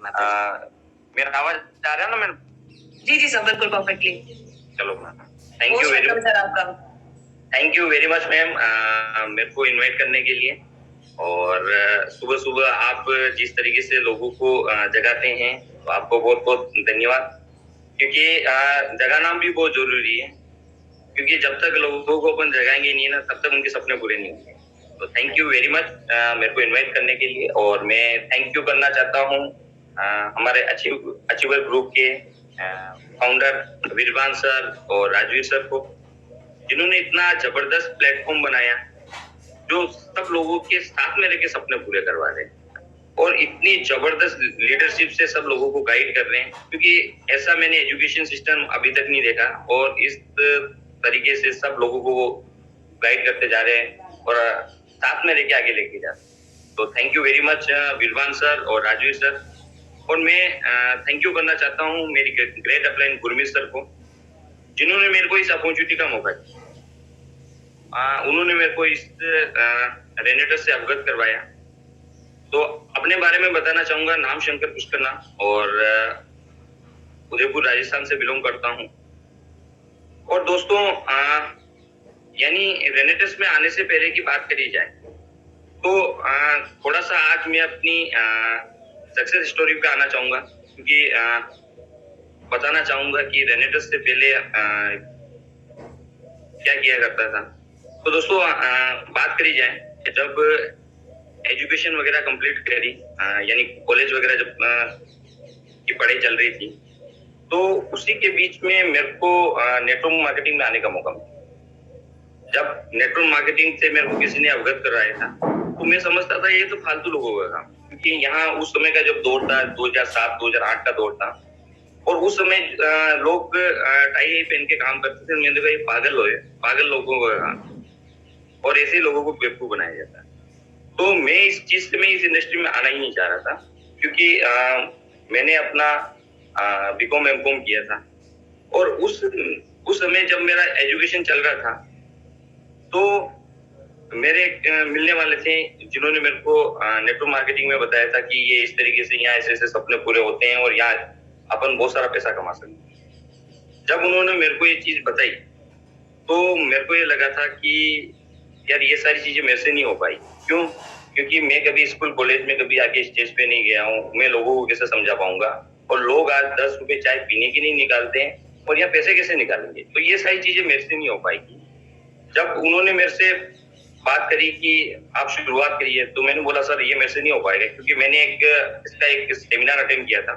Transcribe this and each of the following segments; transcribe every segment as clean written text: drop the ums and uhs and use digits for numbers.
मेरा आवाज आ रहा है ना मैम? जी जी सर, बिल्कुल परफेक्टली। चलो ma'am, thank you very much sir आपका। Thank you very much ma'am मेरे को इनवाइट करने के लिए। और सुबह सुबह आप जिस तरीके से लोगों को जगाते हैं, तो आपको बहुत बहुत धन्यवाद। क्योंकि जगाना नाम भी बहुत जरूरी है, क्योंकि जब तक लोगों को अपन जगाएंगे नहीं ना, तब तक उनके सपने पूरे नहीं होंगे। तो थैंक यू वेरी मच मेरे को इनवाइट करने के लिए। और मैं थैंक यू करना चाहता हूँ हमारे अचीवर ग्रुप के फाउंडर विरवान सर और राजवीर सर को, जिन्होंने इतना जबरदस्त प्लेटफॉर्म बनाया जो सब लोगों के साथ में रहकर सपने पूरे करवा रहे हैं, और इतनी जबरदस्त लीडरशिप से सब लोगों को गाइड कर रहे हैं। क्योंकि ऐसा मैंने एजुकेशन सिस्टम अभी तक नहीं देखा, और इस तरीके से सब लोगों को गाइड करते जा रहे हैं और साथ में लेके आगे लेके जा रहे हैं। तो thank you very much Virwan sir और राजवीर सर। और मैं थैंक यू करना चाहता हूँ मेरी ग्रेट अपलाइन गुरमीत सर को, जिन्होंने मेरे को इस अपॉर्चुनिटी का मौका दिया। उन्होंने मेरे को इस रेनेटर से अवगत करवाया। तो अपने बारे में बताना चाहूंगा, नाम शंकर पुष्करना, और उदयपुर राजस्थान से बिलोंग करता हूँ। और दोस्तों, यानी रेनेटस में आने से पहले की बात करी जाए तो थोड़ा सा आज मैं अपनी सक्सेस स्टोरी पे आना चाहूंगा, क्योंकि बताना चाहूंगा कि रेनेटस से पहले क्या किया करता था। तो दोस्तों, बात करी जाए, जब एजुकेशन वगैरह कंप्लीट करी, यानी कॉलेज वगैरह जब की पढ़ाई चल रही थी, तो उसी के बीच में मेरे को नेटवर्क मार्केटिंग में आने का मौका मिला। जब नेटवर्क मार्केटिंग से मेरे को किसी ने अवगत कराया था, तो मैं समझता था ये तो फालतू लोगों का काम, क्योंकि यहाँ उस समय का जब दौर था 2007-2008 का दौर था, और उस समय लोग टाई पहन के काम करते थे। मैंने कहा ये पागल लोगों का काम, और ऐसे लोगों को बेवकूफ बनाया जाता है। तो मैं इस चीज से, मैं इस इंडस्ट्री में आना ही नहीं चाह रहा था, क्योंकि मैंने अपना बीकॉम एमकॉम किया था, और उस समय जब मेरा एजुकेशन चल रहा था, तो मेरे मिलने वाले थे जिन्होंने मेरे को नेटवर्क मार्केटिंग में बताया था कि ये इस तरीके से यहाँ ऐसे ऐसे सपने पूरे होते हैं और यहाँ अपन बहुत सारा पैसा कमा सकते हैं। जब उन्होंने मेरे को ये चीज बताई, तो मेरे को ये लगा था कि यार ये सारी चीजें मेरे से नहीं हो पाई। क्यों? क्योंकि मैं कभी स्कूल कॉलेज में कभी आके स्टेज पे नहीं गया हूँ। मैं लोगों को कैसे समझा पाऊंगा? और लोग आज 10 रुपए चाय पीने की नहीं निकालते हैं, और यहाँ पैसे कैसे निकालेंगे? तो ये सारी चीजें मेरे से नहीं हो पाएगी। जब उन्होंने मेरे से बात करी कि आप शुरुआत करिए, तो मैंने बोला सर ये मेरे से नहीं हो पाएगा, क्योंकि मैंने इसका एक सेमिनार अटेंड किया था,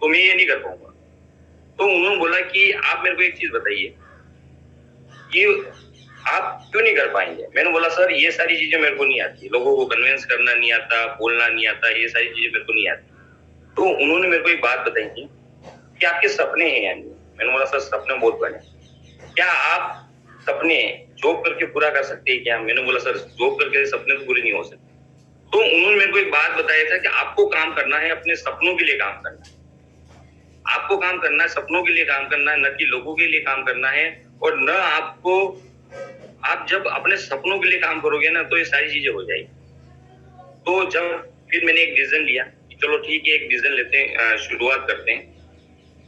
तो मैं ये नहीं कर पाऊंगा। तो उन्होंने बोला कि आप मेरे को एक चीज बताइए कि आप क्यों नहीं कर पाएंगे? मैंने बोला सर ये सारी चीजें मेरे को नहीं आती, लोगों को कन्विंस करना नहीं आता, बोलना नहीं आता, ये सारी चीजें मेरे को नहीं आती। तो उन्होंने मेरे को एक बात बताई थी कि आपके सपने हैं। यानी मैंने बोला सर सपने बहुत बड़े, क्या आप सपने जॉब करके पूरा कर सकते हैं क्या? मैंने बोला सर जॉब करके सपने तो पूरे नहीं हो सकते। तो उन्होंने मेरे को एक बात बताया था कि आपको काम करना है, अपने सपनों के लिए काम करना है। आपको काम करना है, सपनों के लिए काम करना है, न कि लोगों के लिए काम करना है। और न आपको, आप जब अपने सपनों के लिए काम करोगे ना, तो ये सारी चीजें हो जाएगी। तो जब फिर मैंने एक डिसीजन लिया कि चलो ठीक है, एक डिसीजन लेते हैं, शुरुआत करते हैं।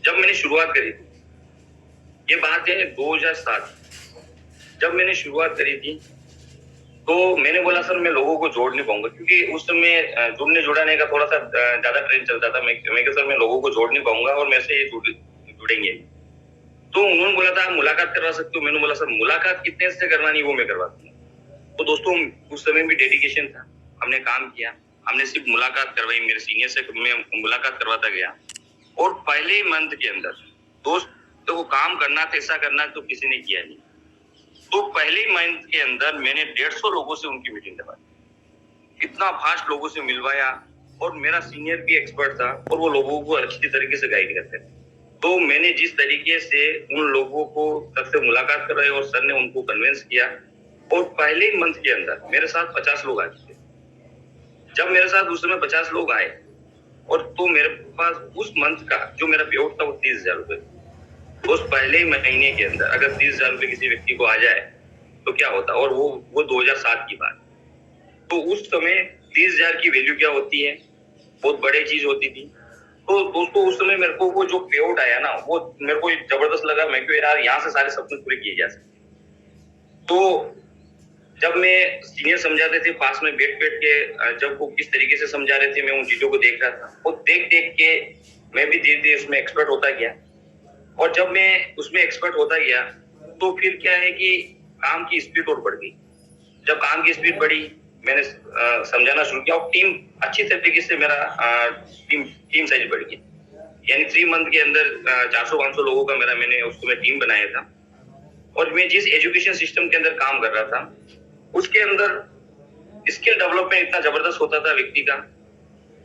जब मैंने शुरुआत करी थी, ये बात है 2007, जब मैंने शुरुआत करी थी, तो मैंने बोला सर मैं लोगों को जोड़ नहीं पाऊंगा, क्योंकि उस समय जुड़ने जुड़ाने का थोड़ा सा ज्यादा ट्रेंड चलता था। मैं कहा सर मैं लोगों को जोड़ नहीं पाऊंगा और मेरे से जुड़ेंगे। तो उन्होंने बोला था आप मुलाकात करवा सकते हो। मैंने बोला सर मुलाकात कितने से करवानी वो मैं करवा दूंगा। तो दोस्तों उस समय भी डेडिकेशन था, हमने काम किया, हमने सिर्फ मुलाकात करवाई। मेरे सीनियर से मैं मुलाकात करवाता गया, और पहले ही मंथ के अंदर दोस्त तो वो काम करना था, ऐसा करना तो किसी ने किया नहीं। तो पहले ही मंथ के अंदर मैंने 150 लोगों से उनकी मीटिंग करवाई, इतना फास्ट लोगों से मिलवाया, और मेरा सीनियर भी एक्सपर्ट था और वो लोगों को अच्छी तरीके से गाइड करते थे। तो मैंने जिस तरीके से उन लोगों को सर से मुलाकात करवाई और सर ने उनको कन्विंस किया, और पहले ही मंथ के अंदर मेरे साथ 50 लोग आ चुके। जब मेरे साथ उस समय 50 लोग आए, और तो मेरे पास उस मंथ का जो मेरा पे आउट था वो 30,000 रुपए। उस पहले ही महीने के अंदर अगर 30,000 रुपए किसी व्यक्ति को आ जाए तो क्या होता? और वो 2007 की बात। तो उस समय 30,000 की वैल्यू क्या होती है? बहुत बड़ी चीज होती थी। तो दोस्तों उस समय मेरे को वो जो पे आउट आया ना, वो मेरे को जबरदस्त लगा। मैं क्यों यार यहाँ से सारे सपने पूरे किए जा सकते। तो जब मैं सीनियर समझाते थे पास में बैठ बैठ के, जब वो किस तरीके से समझा रहे थे, मैं उन चीजों को देख रहा था और देख देख के मैं भी धीरे धीरे उसमें एक्सपर्ट होता गया। और जब मैं उसमें एक्सपर्ट होता गया तो फिर क्या है कि काम की स्पीड और बढ़ गई। जब काम की स्पीड बढ़ी, मैंने समझाना शुरू किया और टीम अच्छी तरीके से मेरा टीम साइज बढ़ गया। यानी 3 मंथ के अंदर 400-500 लोगों का मैंने उसको मैं टीम बनाया था। और मैं जिस एजुकेशन सिस्टम के अंदर काम कर रहा था उसके अंदर स्किल डेवलपमेंट इतना जबरदस्त होता था व्यक्ति का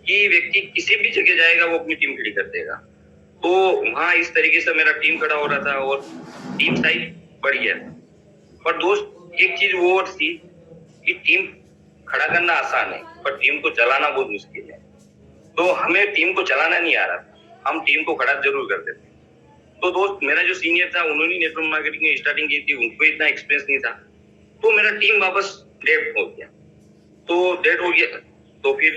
कि व्यक्ति किसी भी जगह जाएगा वो अपनी टीम खड़ी कर देगा। तो वहां इस तरीके से मेरा टीम खड़ा हो रहा था और टीम साइज बढ़ गया। पर दोस्त एक चीज वो और थी कि टीम खड़ा करना आसान है पर टीम को चलाना बहुत मुश्किल है। तो हमें टीम को चलाना नहीं आ रहा था, हम टीम को खड़ा जरूर करते थे। तो दोस्त मेरा जो सीनियर था उन्होंने नेटवर्क मार्केटिंग में स्टार्टिंग की थी, उनको इतना एक्सपीरियंस नहीं था। तो मेरा टीम वापस डेड हो गया। तो फिर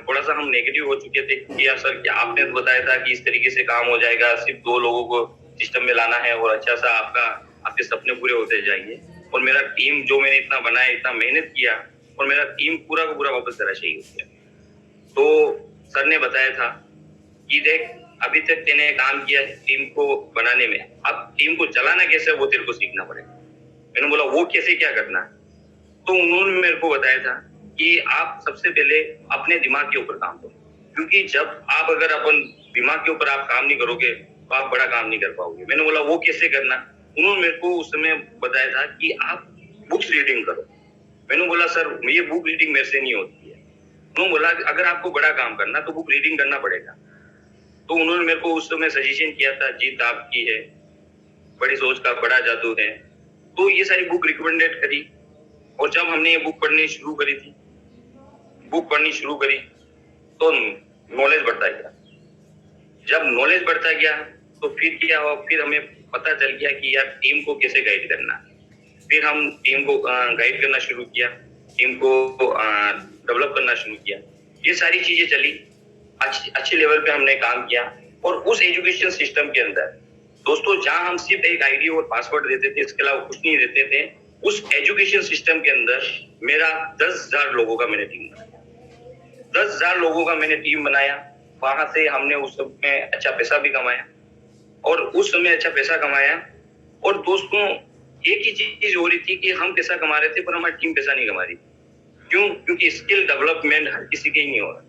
थोड़ा सा हम नेगेटिव हो चुके थे कि यार सर क्या आपने तो बताया था कि इस तरीके से काम हो जाएगा, सिर्फ 2 लोगों को सिस्टम में लाना है और अच्छा सा आपके सपने पूरे होते जाएंगे। और मेरा टीम जो मैंने इतना बनाया, इतना मेहनत किया और मेरा टीम पूरा का पूरा वापस धराशायी हो गया। तो सर ने बताया था कि देख अभी तक तेने काम किया है टीम को बनाने में, अब टीम को चलाना कैसे वो तेरे को सीखना पड़ेगा। मैंने बोला वो कैसे, क्या करना है? तो उन्होंने मेरे को बताया था कि आप सबसे पहले अपने दिमाग के ऊपर काम करो, क्योंकि जब आप अगर अपन दिमाग के ऊपर आप काम नहीं करोगे तो आप बड़ा काम नहीं कर पाओगे। मैंने बोला वो कैसे करना? उन्होंने मेरे को उस समय बताया था कि आप बुक्स रीडिंग करो। मैंने बोला सर ये बुक रीडिंग मेरे से नहीं होती है। उन्होंने बोला अगर आपको बड़ा काम करना तो बुक रीडिंग करना पड़ेगा। तो उन्होंने मेरे को उस समय सजेशन किया था, जीत आपकी है, बड़ी सोच का बड़ा जादू है। तो ये सारी बुक रिकमेंडेड करी और जब हमने ये बुक पढ़नी शुरू करी तो नॉलेज बढ़ता गया। जब नॉलेज बढ़ता गया तो फिर क्या हुआ, फिर हमें पता चल गया कि यार टीम को कैसे गाइड करना। फिर हम टीम को गाइड करना शुरू किया, टीम को डेवलप करना शुरू किया। ये सारी चीजें चली, अच्छे लेवल पे हमने काम किया। और उस एजुकेशन सिस्टम के अंदर दोस्तों जहां हम सिर्फ एक आईडी और पासवर्ड देते थे, इसके अलावा कुछ नहीं देते थे, उस एजुकेशन सिस्टम के अंदर मेरा 10,000 लोगों का मैंने टीम बनाया। 10,000 लोगों का मैंने टीम बनाया। वहां से हमने उस समय अच्छा पैसा भी कमाया और उस समय अच्छा पैसा कमाया। और दोस्तों एक ही चीज हो रही थी कि हम पैसा कमा रहे थे पर हमारी टीम पैसा नहीं कमा रही। क्यों? क्योंकि स्किल डेवलपमेंट हर किसी के ही नहीं हो रहा।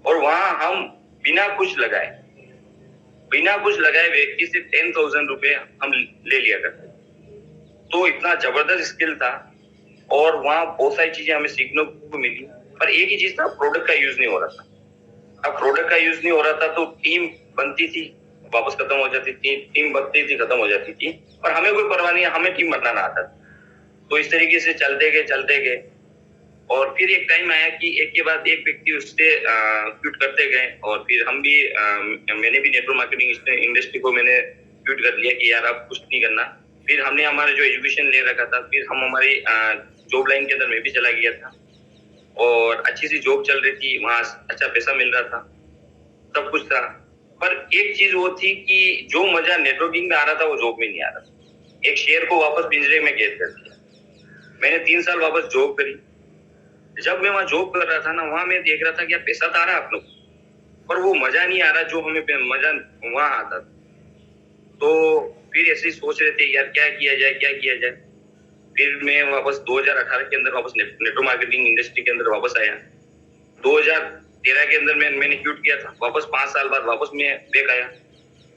और वहां हम बिना कुछ लगाए व्यक्ति से 10,000 रुपए हम ले लिया करते। तो इतना जबरदस्त स्किल था और वहां बहुत सारी चीजें हमें सीखने को मिली। पर एक ही चीज था, प्रोडक्ट का यूज नहीं हो रहा था। अब प्रोडक्ट का यूज नहीं हो रहा था तो टीम बनती थी, वापस खत्म हो जाती थी, टीम बनती थी, खत्म हो जाती थी। और हमें कोई परवाह नहीं है, हमें टीम बनाना आता था। तो इस तरीके से चलते गए और फिर एक टाइम आया कि एक के बाद एक व्यक्ति उससे क्विट करते गए। और फिर हम भी मैंने भी नेटवर्क मार्केटिंग इंडस्ट्री को मैंने क्विट कर लिया कि यार अब कुछ नहीं करना। फिर हमने हमारा जो एजुकेशन ले रखा था, फिर हम हमारी जॉब लाइन के अंदर मैं भी चला गया था और अच्छी सी जॉब चल रही थी, वहां अच्छा पैसा मिल रहा था, सब कुछ था। पर एक चीज वो थी कि जो मजा नेटवर्किंग में आ रहा था वो जॉब में नहीं आ रहा था। एक शेर को वापस पिंजरे में कैद कर दिया। मैंने 3 साल वापस जॉब करी। जब मैं वहां जॉब कर रहा था ना, वहां मैं देख रहा था कि पैसा तो आ रहा है आप लोग, पर वो मजा नहीं आ रहा जो हमें मजा वहां आता था। तो फिर ऐसे ही सोच रहे थे यार क्या किया जाए। फिर मैं वापस 2018 के अंदर वापस नेटवर्क मार्केटिंग इंडस्ट्री के अंदर वापस आया। 2013 के अंदर मैंने क्विट किया था, वापस 5 साल बाद वापस मैं बैक आया।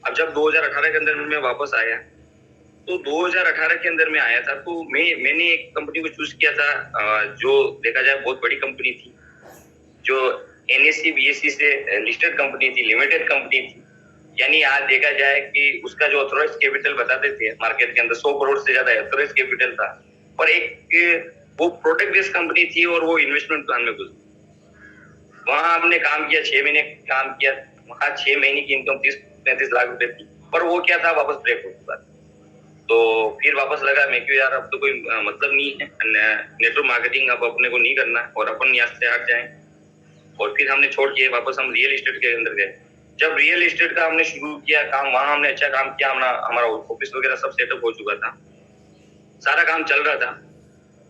अब जब 2018 के अंदर मैं वापस आया तो 2018 के अंदर मैं आया था तो मैंने एक कंपनी को चूज किया था जो देखा जाए बहुत बड़ी कंपनी थी, जो NSE BSE से लिस्टेड कंपनी थी, लिमिटेड कंपनी थी। यानी आज देखा जाए कि उसका जो ऑथोराइज्ड कैपिटल बताते थे मार्केट के अंदर 100 करोड़ से ज्यादा ऑथोराइज्ड कैपिटल था। और एक वो प्रोडक्ट बेस्ड कंपनी थी और वो इन्वेस्टमेंट प्लान में घुस। वहां हमने काम किया, 6 महीने काम किया। वहां 6 महीने की इनकम 30-35 लाख रुपए थी। पर वो क्या था, वापस ब्रेक हो चुका। तो फिर वापस लगा मैं क्यों यार, अब तो कोई मतलब नहीं है नेटवर्क मार्केटिंग, अब अपने को नहीं करना और अपन यहाँ से हट जाए। और फिर हमने छोड़ के वापस हम रियल एस्टेट के अंदर गए। जब रियल एस्टेट का हमने शुरू किया काम, वहां हमने अच्छा काम किया, हमारा ऑफिस वगैरह सब सेटअप हो चुका था, सारा काम चल रहा था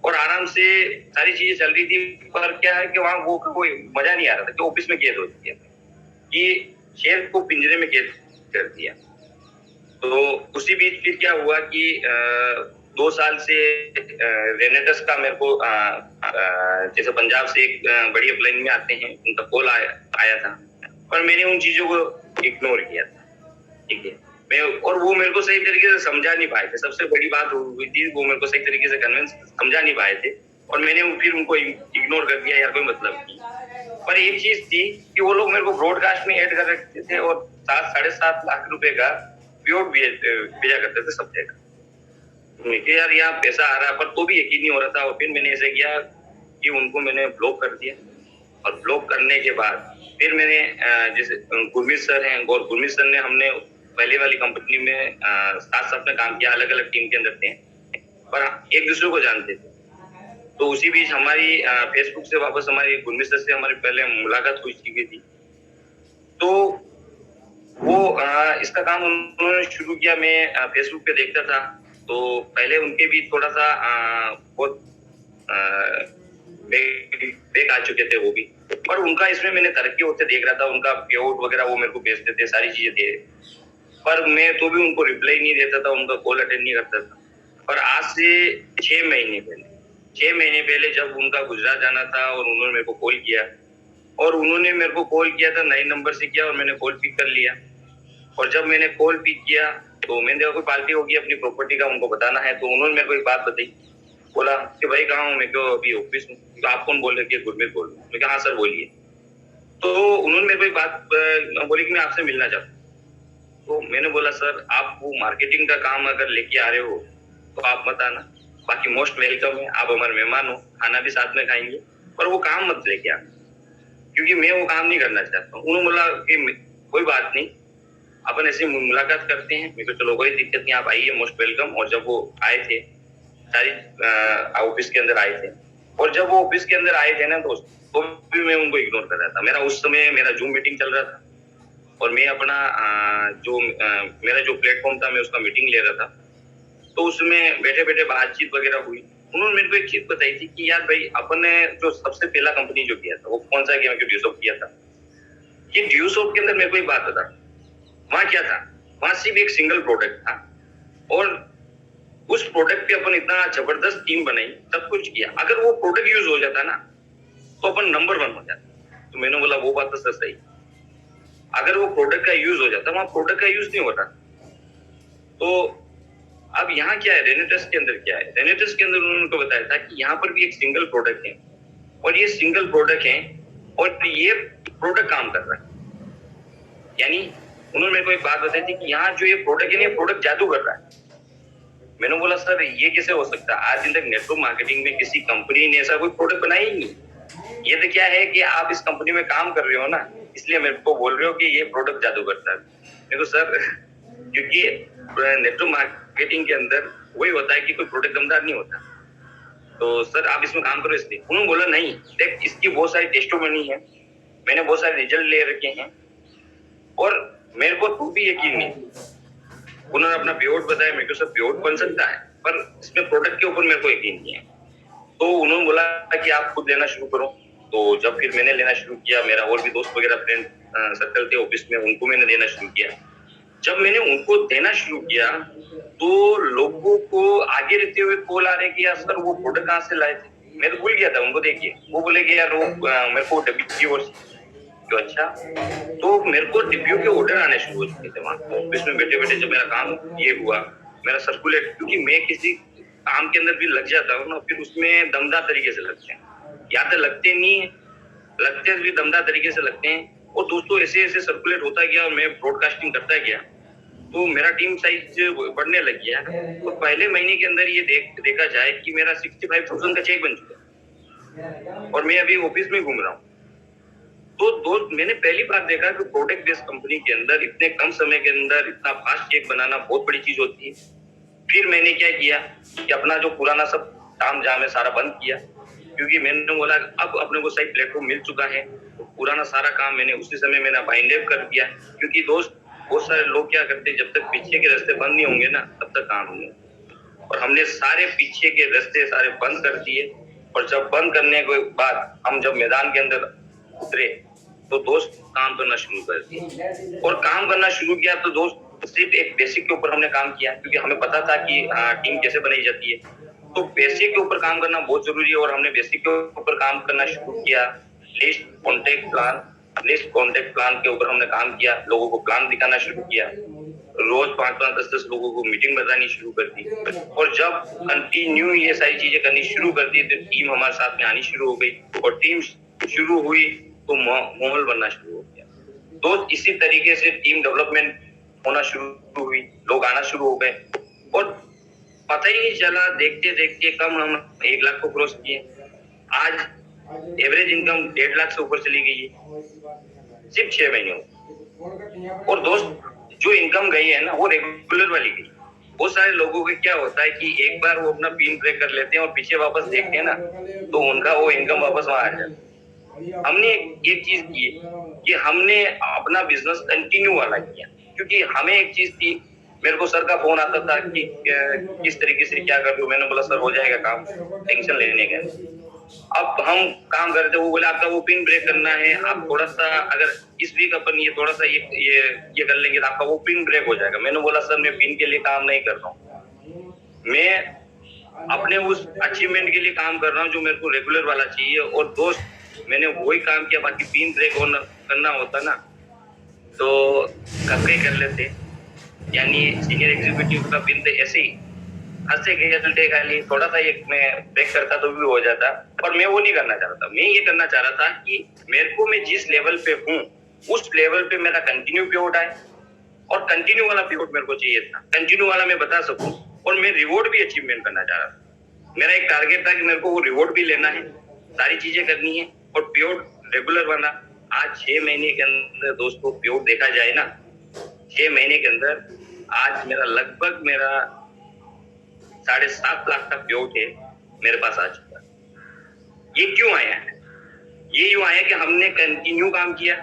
और आराम से सारी चीजें चल रही थी। पर क्या है कि वहां वो कोई मजा नहीं आ रहा था कि ऑफिस में कैद हो गया, कि शेर को पिंजरे में कैद कर दिया। तो उसी बीच फिर क्या हुआ कि 2 साल से रेनेटस का मेरे को जैसे पंजाब से एक बड़ी अपलाइन में आते हैं, उनका कॉल आया था, पर मैंने उन चीजों को इग्नोर किया था। ठीक है, मैं और वो मेरे को सही तरीके से समझा नहीं पाए थे। सबसे बड़ी बात हुई थी, वो मेरे को सही तरीके से कन्विंस समझा नहीं पाए थे और मैंने फिर उनको इग्नोर कर दिया, यार कोई मतलब नहीं। पर एक चीज थी कि वो लोग मेरे को ब्रॉडकास्ट में ऐड कर रखते थे और 7-7.5 लाख रुपए का प्योर भेजा करते थे सब जगह। यार यहाँ पैसा आ रहा, पर तो भी यकीन नहीं हो रहा था। और फिर मैंने ऐसे किया कि उनको मैंने ब्लॉक कर दिया और ब्लॉक करने के बाद फिर मैंने जैसे गुरमीत सर हैं, और गुरमीत सर ने हमने पहले वाली कंपनी में साथ साथ में काम किया, अलग अलग टीम के अंदर थे पर एक दूसरे को जानते थे। तो उसी बीच हमारी फेसबुक से वापस हमारी गुरमीत सर से हमारी पहले मुलाकात हुई थी। तो वो इसका काम उन्होंने शुरू किया, मैं फेसबुक पे देखता था। तो पहले उनके भी थोड़ा सा बहुत बेक आ चुके थे वो भी, पर उनका इसमें मैंने तरक्की होते देख रहा था। उनका पेआउट वगैरह वो मेरे को भेजते थे, सारी चीजें थे, पर मैं तो भी उनको रिप्लाई नहीं देता था, उनका कॉल अटेंड नहीं करता था। पर आज से 6 महीने पहले जब उनका गुजरात जाना था और उन्होंने मेरे को कॉल किया, और उन्होंने मेरे को कॉल किया था नए नंबर से किया और मैंने कॉल पिक कर लिया। और जब मैंने कॉल पिक किया तो मैंने देखा कोई पार्टी होगी अपनी प्रॉपर्टी का, उनको बताना है। तो उन्होंने मेरे को एक बात बताई, बोला कि भाई कहाँ हूँ मैं, क्यों अभी ऑफिस में। तो आप कौन बोल रहे, गुरमीत बोल रहे। मैं कहा हाँ सर बोलिए। तो उन्होंने मेरे को एक बात बोली कि मैं आपसे मिलना चाहता हूँ। तो मैंने बोला सर आप वो मार्केटिंग का काम अगर लेके आ रहे हो तो आप मत आना, बाकी मोस्ट वेलकम है, आप हमारे मेहमान हो, खाना भी साथ में खाएंगे, पर वो काम मत लेके आना, क्योंकि मैं वो काम नहीं करना चाहता हूँ। उन्होंने बोला कि कोई बात नहीं, अपन ऐसे मुलाकात करते हैं। मेरे को चलो कोई दिक्कत नहीं, आप आइए, मोस्ट वेलकम। और जब वो आए थे सारी ऑफिस के अंदर आए थे, और जब वो ऑफिस के अंदर आए थे ना दोस्त, तो भी मैं उनको इग्नोर कर रहा था। मेरा उस समय मेरा जूम मीटिंग चल रहा था और मैं अपना मेरा जो प्लेटफॉर्म था मैं उसका मीटिंग ले रहा था। तो उसमें बैठे बैठे बातचीत वगैरह हुई। उन्होंने मेरे को एक चीज बताई थी कि यार भाई अपन ने जो सबसे पहला कंपनी जो किया था वो कौन सा किया, ड्यूसॉफ्ट किया था। ये ड्यूसॉफ्ट के अंदर मेरे को एक बात बता, वहां क्या था, वहां सिर्फ एक सिंगल प्रोडक्ट था और उस प्रोडक्ट पे अपन इतना जबरदस्त टीम बनाई, सब कुछ किया। अगर वो प्रोडक्ट यूज हो जाता ना तो अपन नंबर 1 हो जाता। तो मैंने बोला वो बात तो सर सही, अगर वो प्रोडक्ट का यूज हो जाता, वहां प्रोडक्ट का यूज नहीं होता। तो अब यहाँ क्या है, रेनेटस के अंदर क्या है, रेनेटस के अंदर उन्होंने उनको बताया था कि यहाँ पर भी एक सिंगल प्रोडक्ट है और ये सिंगल प्रोडक्ट है और ये प्रोडक्ट काम कर रहा है। यानी उन्होंने मेरे को एक बात बताई थी कि यहाँ जो ये प्रोडक्ट है, ये प्रोडक्ट जादू कर रहा है। मैंने बोला सर ये कैसे हो सकता है, आज दिन तक नेटवर्क मार्केटिंग में किसी कंपनी ने ऐसा कोई प्रोडक्ट बनाया ही नहीं। ये तो क्या है कि आप इस कंपनी में काम कर रहे हो ना, इसलिए मेरे को बोल रहे हो कि ये प्रोडक्ट जादू करता है। मेरे को सर क्योंकि नेटवर्क मार्केटिंग के अंदर वही होता है कि कोई प्रोडक्ट दमदार नहीं होता, तो सर आप इसमें काम करो इसलिए। उन्होंने बोला नहीं देख, इसकी बहुत सारी टेस्टोमनी है, मैंने बहुत सारे रिजल्ट ले रखे हैं और मेरे को तो भी यकीन नहीं। उन्होंने अपना पेआउट बताया, मेरे को सब पेआउट बन सकता है, पर इसमें प्रोडक्ट के ऊपर मेरे को यकीन नहीं है। तो उन्होंने बोला कि आप खुद लेना शुरू करो। तो जब फिर मैंने लेना शुरू किया, मेरा और भी दोस्त वगैरह फ्रेंड सर्कल थे ऑफिस में, उनको मैंने देना शुरू किया। जब मैंने उनको देना शुरू किया तो लोगों को आगे रहते हुए कॉल आ रहे कि यार सर वो प्रोडक्ट कहाँ से लाए थे। मैं तो भूल गया था उनको देखिए, वो बोले कि यार वो मेरे को डब्ल्यू और तो अच्छा, तो मेरे को डब्ल्यू के ऑर्डर आने शुरू हो चुके थे वहां ऑफिस में बैठे बैठे। जब मेरा काम ये हुआ, मेरा सर्कुलेट, क्योंकि मैं किसी काम के अंदर भी लग जाता हूँ ना, फिर उसमें दमदार तरीके से लगते हैं, या तो लगते नहीं लगते भी दमदार तरीके से लगते हैं। और दोस्तों ऐसे ऐसे सर्कुलेट होता गया और मैं ब्रॉडकास्टिंग करता गया, तो मेरा टीम साइज बढ़ने लग गया। तो पहले महीने के अंदर ये देखा जाए कि मेरा 65,000 का चेक बन चुका और मैं अभी ऑफिस में घूम रहा हूँ। तो दोस्त मैंने पहली बार देखा कि प्रोडक्ट बेस्ड कंपनी के अंदर इतने कम समय के अंदर इतना फास्ट चेक बनाना बहुत बड़ी चीज होती है। फिर मैंने क्या किया कि अपना जो पुराना सब काम जाम है सारा बंद किया, क्योंकि मैंने बोला अब अपने को सही प्लेटफॉर्म मिल चुका है, तो पुराना सारा काम मैंने उसी समय मैंने वाइंड अप कर दिया, क्योंकि दोस्त बहुत सारे लोग क्या करते हैं, जब तक पीछे के रास्ते बंद नहीं होंगे ना तब तक काम नहीं होगा। और हमने सारे पीछे के रास्ते सारे बंद कर दिए, और जब बंद करने के बाद हम जब मैदान के अंदर उतरे तो दोस्त काम करना शुरू कर दिया। और काम करना शुरू किया तो दोस्त सिर्फ एक बेसिक के ऊपर हमने काम किया, क्योंकि हमें पता था कि टीम कैसे बनाई जाती है। तो बेसिक के ऊपर काम करना बहुत जरूरी है, और हमने बेसिक के ऊपर काम करना शुरू किया। लिस्ट कॉन्टेक्ट प्लान के ऊपर हमने काम किया, लोगों को प्लान दिखाना शुरू किया, रोज 5-5, 10-10 लोगों को मीटिंग बतानी शुरू कर दी। और जब कंटिन्यू ये सारी चीजें करनी शुरू कर दी तो टीम हमारे साथ में आनी शुरू हो गई, और टीम शुरू हुई तो माहौल बनना शुरू हो गया। तो इसी तरीके से टीम डेवलपमेंट होना शुरू हुई, लोग आना शुरू हो गए, और पता ही नहीं चला, देखते देखते कम हम 1 लाख को क्रॉस किए। आज एवरेज इनकम 1.5 लाख से ऊपर चली गई है सिर्फ 6 महीनों। और दोस्त जो इनकम गई है ना वो रेगुलर वाली गई। बहुत सारे लोगों को क्या होता है कि एक बार वो अपना पिन ब्रेक कर लेते हैं और पीछे वापस देखते हैं ना तो उनका वो इनकम वापस वहां आ जाता है। हमने एक चीज की कि हमने अपना बिजनेस कंटिन्यू वाला किया, क्योंकि हमें एक चीज थी, मेरे को सर का फोन आता था कि किस तरीके से क्या कर रहे हो। मैंने बोला सर हो जाएगा काम, टेंशन लेने का। अब हम काम करते, वो बोले आपका वो पिन ब्रेक करना है, आप थोड़ा सा अगर इस वीक अपन ये थोड़ा सा ये कर लेंगे तो आपका वो पिन ब्रेक हो जाएगा। मैंने बोला सर मैं पिन के लिए काम नहीं कर रहा हूँ, मैं अपने उस अचीवमेंट के लिए काम कर रहा हूँ जो मेरे को रेगुलर वाला चाहिए। और दोस्त मैंने वही काम किया, बाकी पिन ब्रेक करना होता ना तो कब ही कर लेते। यानी सीनियर एग्जीक्यूटिव का पिन तो ऐसे ही हंसे खेलते खाली थोड़ा सा एक मैं ब्रेक करता तो भी हो जाता, पर मैं वो नहीं करना चाह रहा था। मैं ये करना चाह रहा था कि मेरे को मैं जिस लेवल पे हूँ उस लेवल पे मेरा कंटिन्यू पिवट आए, और कंटिन्यू वाला पिवट मेरे को चाहिए था, कंटिन्यू वाला मैं बता सकूं, और मैं रिवॉर्ड भी अचीवमेंट करना चाह रहा था। मेरा एक टारगेट था कि मेरे को वो रिवॉर्ड भी लेना है, सारी चीजें करनी है, और पिवट रेगुलर बना। आज 6 महीने के अंदर दोस्तों पिवट देखा जाए ना, 6 महीने के अंदर आज मेरा लगभग 7.5 लाख का पिवट है मेरे पास आ चुका। ये क्यों आया है? ये यूं आया कि हमने कंटिन्यू काम किया,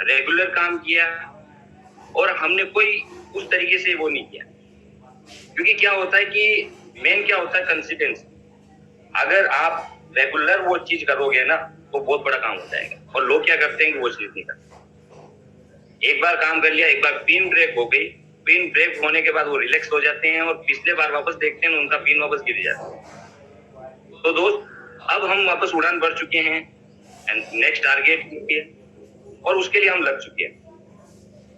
रेगुलर काम किया, और हमने कोई उस तरीके से वो नहीं किया। क्योंकि क्या होता है कि मेन क्या होता है कंसिस्टेंसी। अगर आप रेगुलर वो चीज करोगे ना तो बहुत बड़ा काम हो जाएगा, और लोग क्या करते हैं कि वो चीज नहीं करते। एक बार काम कर लिया, एक बार पिन ब्रेक हो गई, पिन ब्रेक होने के बाद वो रिलैक्स हो जाते हैं, और पिछले बार वापस देखते हैं उनका पिन वापस गिर जाता है। तो दोस्त अब हम वापस उड़ान भर चुके हैं एंड नेक्स्ट टारगेट के, और उसके लिए हम लग चुके हैं।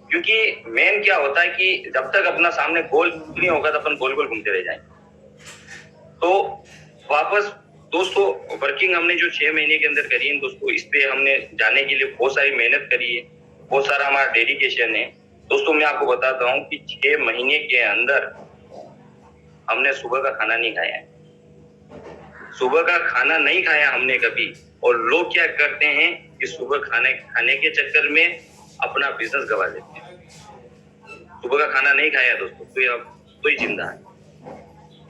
क्योंकि मेन क्या होता है कि जब तक अपना सामने गोल नहीं होगा तो अपन गोल गोल घूमते रह जाएंगे। तो वापस दोस्तों वर्किंग हमने जो 6 महीने के अंदर करी है दोस्तों, इस पे हमने जाने के लिए बहुत सारी मेहनत करी है, बहुत सारा हमारा डेडिकेशन है। दोस्तों मैं आपको बताता हूँ कि 6 महीने के अंदर हमने सुबह का खाना नहीं खाया है, सुबह का खाना नहीं खाया हमने कभी। और लोग क्या करते हैं कि सुबह खाने के चक्कर में अपना बिजनेस गवा देते हैं। सुबह का खाना नहीं खाया दोस्तों तो ही जिंदा है,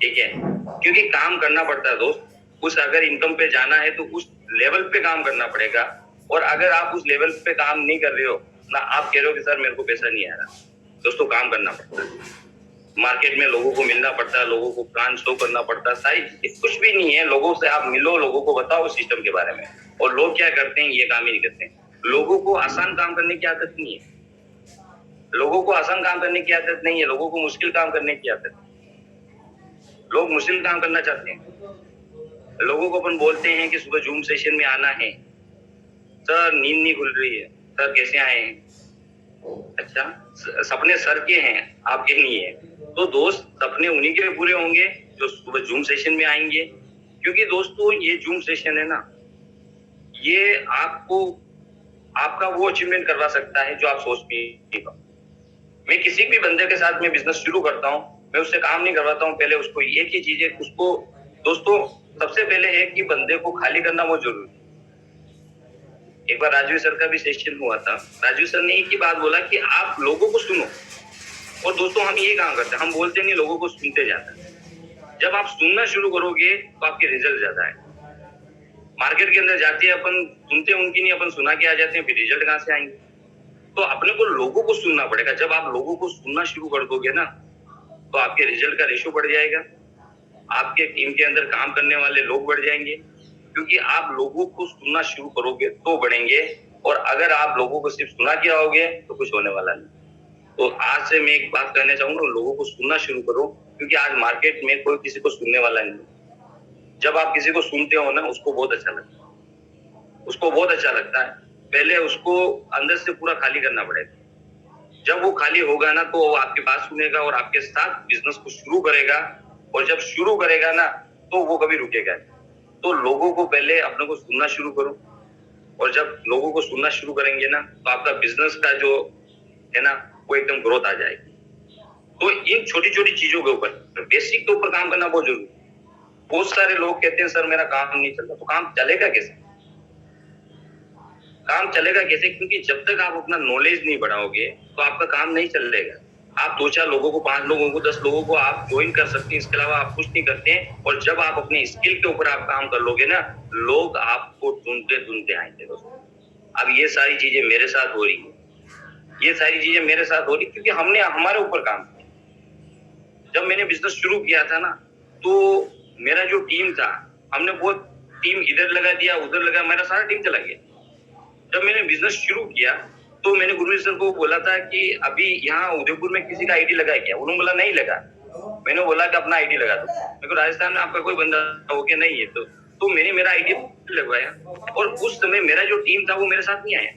ठीक है। क्योंकि काम करना पड़ता है दोस्त, उस अगर इनकम पे जाना है तो उस लेवल पे काम करना पड़ेगा। और अगर आप उस लेवल पे काम नहीं कर रहे हो ना, आप कह रहे हो कि सर मेरे को पैसा नहीं आ रहा, दोस्तों काम करना पड़ता है। मार्केट में लोगों को मिलना पड़ता है, लोगों को प्लान शो करना पड़ता है, सारी कुछ भी नहीं है। लोगों से आप मिलो, लोगों को बताओ सिस्टम के बारे में, और लोग क्या करते हैं ये काम ही नहीं करते हैं। लोगों को आसान काम करने की आदत नहीं है, लोगों को आसान काम करने की आदत नहीं है, लोगों को मुश्किल काम करने की आदत है। लोग मुश्किल काम करना चाहते हैं। लोगों को अपन बोलते हैं कि सुबह जूम सेशन में आना है, सर नींद नहीं खुल रही है, सर कैसे आए हैं? अच्छा, सपने सर के हैं, आपके नहीं है। तो दोस्त सपने उन्हीं के पूरे होंगे जो सुबह जूम सेशन में आएंगे। क्योंकि दोस्तों ये जूम सेशन है ना, ये आपको आपका वो अचीवमेंट करवा सकता है जो आप सोच भी पाओ। मैं किसी भी बंदे के साथ में बिजनेस शुरू करता हूँ, मैं उससे काम नहीं करवाता हूँ। पहले उसको एक ही चीज है, उसको दोस्तों सबसे पहले है कि बंदे को खाली करना वो जरूरी है। एक बार राजवीर सर का भी सेशन हुआ था, राजवीर सर ने एक ही बात बोला कि आप लोगों को सुनो। और दोस्तों हम ये काम करते हैं, हम बोलते नहीं, लोगों को सुनते जाते हैं। जब आप सुनना शुरू करोगे तो आपके रिजल्ट ज्यादा है। मार्केट के अंदर जाते हैं अपन, सुनते उनकी नहीं, अपन सुना के आ जाते हैं, फिर रिजल्ट कहाँ से आएंगे? तो अपने को लोगों को सुनना पड़ेगा। जब आप लोगों को सुनना शुरू कर दोगे ना, तो आपके रिजल्ट का रेशो बढ़ जाएगा, आपके टीम के अंदर काम करने वाले लोग बढ़ जाएंगे, क्योंकि आप लोगों को सुनना शुरू करोगे तो बढ़ेंगे। और अगर आप लोगों को सिर्फ सुना के आओगे तो कुछ होने वाला नहीं। तो आज से मैं एक बात कहना चाहूंगा, लोगों को सुनना शुरू करो, क्योंकि आज मार्केट में कोई किसी को सुनने वाला नहीं। जब आप किसी को सुनते हो ना, उसको बहुत अच्छा लगता है, उसको बहुत अच्छा लगता है। पहले उसको अंदर से पूरा खाली करना पड़ेगा। जब वो खाली होगा ना, तो वो आपकी बात सुनेगा और आपके साथ बिजनेस को शुरू करेगा। और जब शुरू करेगा ना, तो वो कभी रुकेगा नहीं। तो लोगों को पहले अपने को सुनना शुरू करो, और जब लोगों को सुनना शुरू करेंगे ना, तो आपका बिजनेस का जो है ना, वो एकदम ग्रोथ आ जाएगी। तो इन छोटी छोटी चीजों के ऊपर, बेसिक के ऊपर काम करना बहुत जरूरी है। बहुत सारे लोग कहते हैं सर मेरा काम नहीं चलता, तो काम चलेगा कैसे? काम चलेगा कैसे? क्योंकि जब तक आप अपना नॉलेज नहीं बढ़ाओगे तो आपका काम नहीं चलेगा। आप 2-4 लोगों को, 5 लोगों को, 10 लोगों को आप ज्वाइन कर सकते हैं, इसके अलावा आप कुछ नहीं करते हैं। और जब आप अपनी स्किल के ऊपर आप काम कर लोगे ना, लोग आपको ढूंढते ढूंढते आएंगे दोस्तों। अब ये सारी चीजें मेरे साथ हो रही है, ये सारी चीजें मेरे साथ हो रही क्योंकि हमने हमारे ऊपर काम किया। जब मैंने बिजनेस शुरू किया था ना, तो मेरा जो टीम था, हमने बहुत टीम इधर लगा दिया, उधर लगा, मेरा सारा टीम चला गया। जब मैंने बिजनेस शुरू किया तो मैंने गुरु सर को बोला था कि अभी यहाँ उदयपुर में किसी का आईडी लगा है क्या? उन्होंने बोला नहीं लगा। मैंने बोला कि अपना आईडी लगा दो। मेरे को राजस्थान में आपका कोई बंदा हो क्या? नहीं है। तो मैंने मेरा आईडी लगवाया, और उस समय मेरा जो टीम था वो मेरे साथ नहीं आया।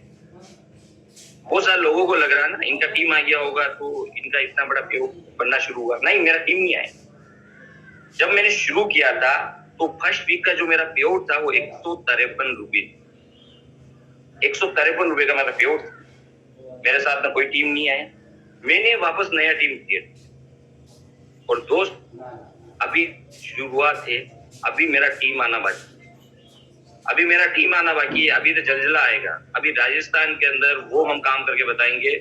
बहुत सारे लोगों को लग रहा है ना इनका टीम आ गया होगा तो इनका इतना बड़ा पेड़ बनना शुरू हुआ। नहीं, मेरा टीम नहीं आया। जब मैंने शुरू किया था तो फर्स्ट वीक का जो मेरा पे आउट था वो 153 रुपये, 153 रुपये का मेरा पे आउट। मेरे साथ में कोई टीम नहीं आया। मैंने वापस नया टीम किया। और दोस्त अभी शुरुआत है, अभी मेरा टीम आना बाकी, अभी मेरा टीम आना बाकी है। अभी तो जलजला आएगा। अभी राजस्थान के अंदर वो हम काम करके बताएंगे।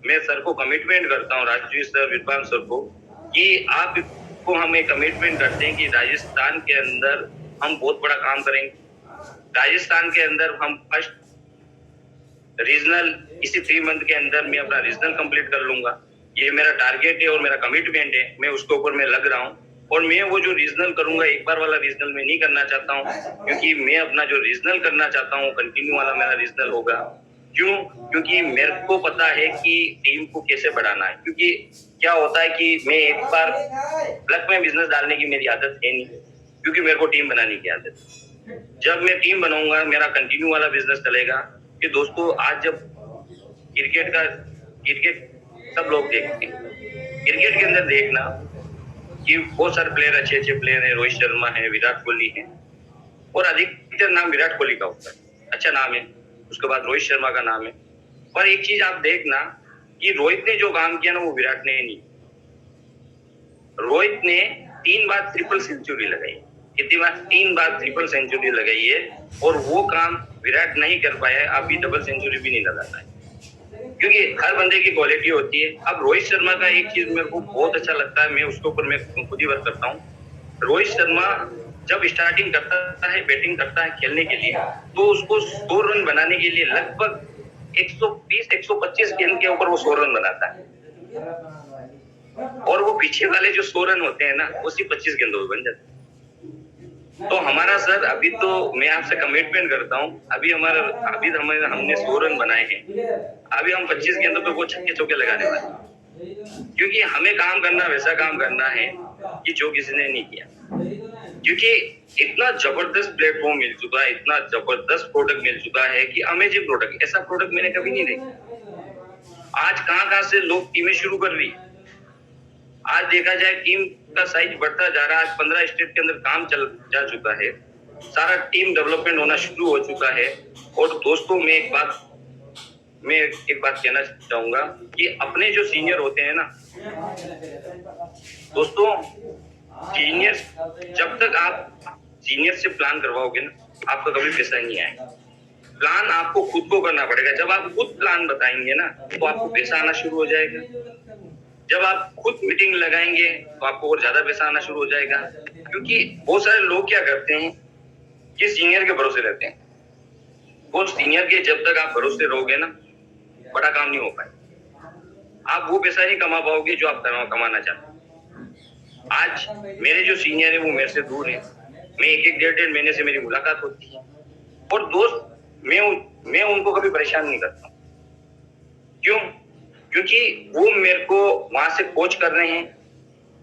मैं सर को कमिटमेंट करता हूँ, राजवीर सर, विद्वान सर को, कि आपको हम एक कमिटमेंट करते हैं कि राजस्थान के अंदर हम बहुत बड़ा काम करेंगे। राजस्थान के अंदर हम फर्स्ट रीजनल इसी 3 मंथ के अंदर मैं अपना रीजनल कंप्लीट कर लूंगा। ये मेरा टारगेट है और मेरा कमिटमेंट है। मैं उसके ऊपर मैं लग रहा हूँ, और मैं वो जो रीजनल करूंगा, एक बार वाला रीजनल मैं नहीं करना चाहता हूँ, क्योंकि मैं अपना जो रीजनल करना चाहता हूँ कंटिन्यू वाला मेरा रीजनल होगा। क्यों? क्योंकि मेरे को पता है कि टीम को कैसे बढ़ाना है। क्योंकि क्या होता है कि मैं एक बार ब्लक में बिजनेस डालने की मेरी आदत है नहीं, क्योंकि मेरे को टीम बनाने की आदत है। जब मैं टीम बनाऊंगा मेरा कंटिन्यू वाला बिजनेस चलेगा। कि दोस्तों आज जब क्रिकेट सब लोग देखते हैं, क्रिकेट के अंदर देखना कि बहुत सारे प्लेयर, अच्छे अच्छे प्लेयर हैं। रोहित शर्मा है, विराट कोहली है, और अधिकतर नाम विराट कोहली का होता है, अच्छा नाम है। उसके बाद रोहित शर्मा का नाम है। पर एक चीज आप देखना कि रोहित ने जो काम किया ना, वो विराट ने नहीं। रोहित ने 3 बार ट्रिपल सेंचुरी लगाई। कितनी बार? 3 बार ट्रिपल सेंचुरी लगाई है, और वो काम विराट नहीं कर पाया है। अभी डबल सेंचुरी भी नहीं लगाता है, क्योंकि हर बंदे की क्वालिटी होती है। अब रोहित शर्मा का एक चीज मेरे को बहुत अच्छा लगता है, मैं उसके ऊपर मैं खुद ही वर्क करता हूँ। रोहित शर्मा जब स्टार्टिंग करता है, बैटिंग करता है खेलने के लिए, तो उसको 100 रन बनाने के लिए लगभग 120-125 गेंद के ऊपर वो 100 रन बनाता है। और वो पीछे वाले जो 100 रन होते हैं ना, उसी 25 गेंदों में बन जाते हैं। तो हमारा सर, अभी तो मैं आपसे कमिटमेंट करता हूँ, अभी हमने 100 रन बनाए हैं। अभी हम 25 गेंदों पे वो छक्के चौके लगाने वाले हैं, क्योंकि हमें काम करना, वैसा काम करना है कि जो किसी ने नहीं किया। क्योंकि इतना जबरदस्त प्लेटफॉर्म मिल चुका है, इतना जबरदस्त प्रोडक्ट मिल चुका है कि अमेजिंग प्रोडक्ट, ऐसा प्रोडक्ट मैंने कभी नहीं देखा। आज कहाँ से लोग टीमें शुरू कर रही। आज देखा जाए टीम का साइज बढ़ता जा रहा है। आज 15 स्टेट के अंदर काम चल जा चुका है, सारा टीम डेवलपमेंट होना शुरू हो चुका है। और दोस्तों मैं एक बात कहना चाहूंगा कि अपने जो सीनियर होते हैं ना दोस्तों, सीनियर, जब तक आप सीनियर से प्लान करवाओगे ना, आपका कभी पैसा नहीं आएगा। प्लान आपको खुद को करना पड़ेगा। जब आप खुद प्लान बताएंगे ना, तो आपको पैसा आना शुरू हो जाएगा। जब आप खुद मीटिंग लगाएंगे तो आपको और ज्यादा पैसा आना शुरू हो जाएगा। क्योंकि बहुत सारे लोग क्या करते हैं कि सीनियर के भरोसे रहते हैं। वो सीनियर के जब तक आप भरोसे रहोगे ना, बड़ा काम नहीं हो पाए। आप वो पैसा नहीं कमा पाओगे जो आप कमाना चाहते हो। आज मेरे जो सीनियर है वो मेरे से दूर है। मैं एक डेढ़ महीने से मेरी मुलाकात होती है और दोस्त मैं उनको कभी परेशान नहीं करता। क्यों? क्योंकि वो मेरे को वहां से कोच कर रहे हैं,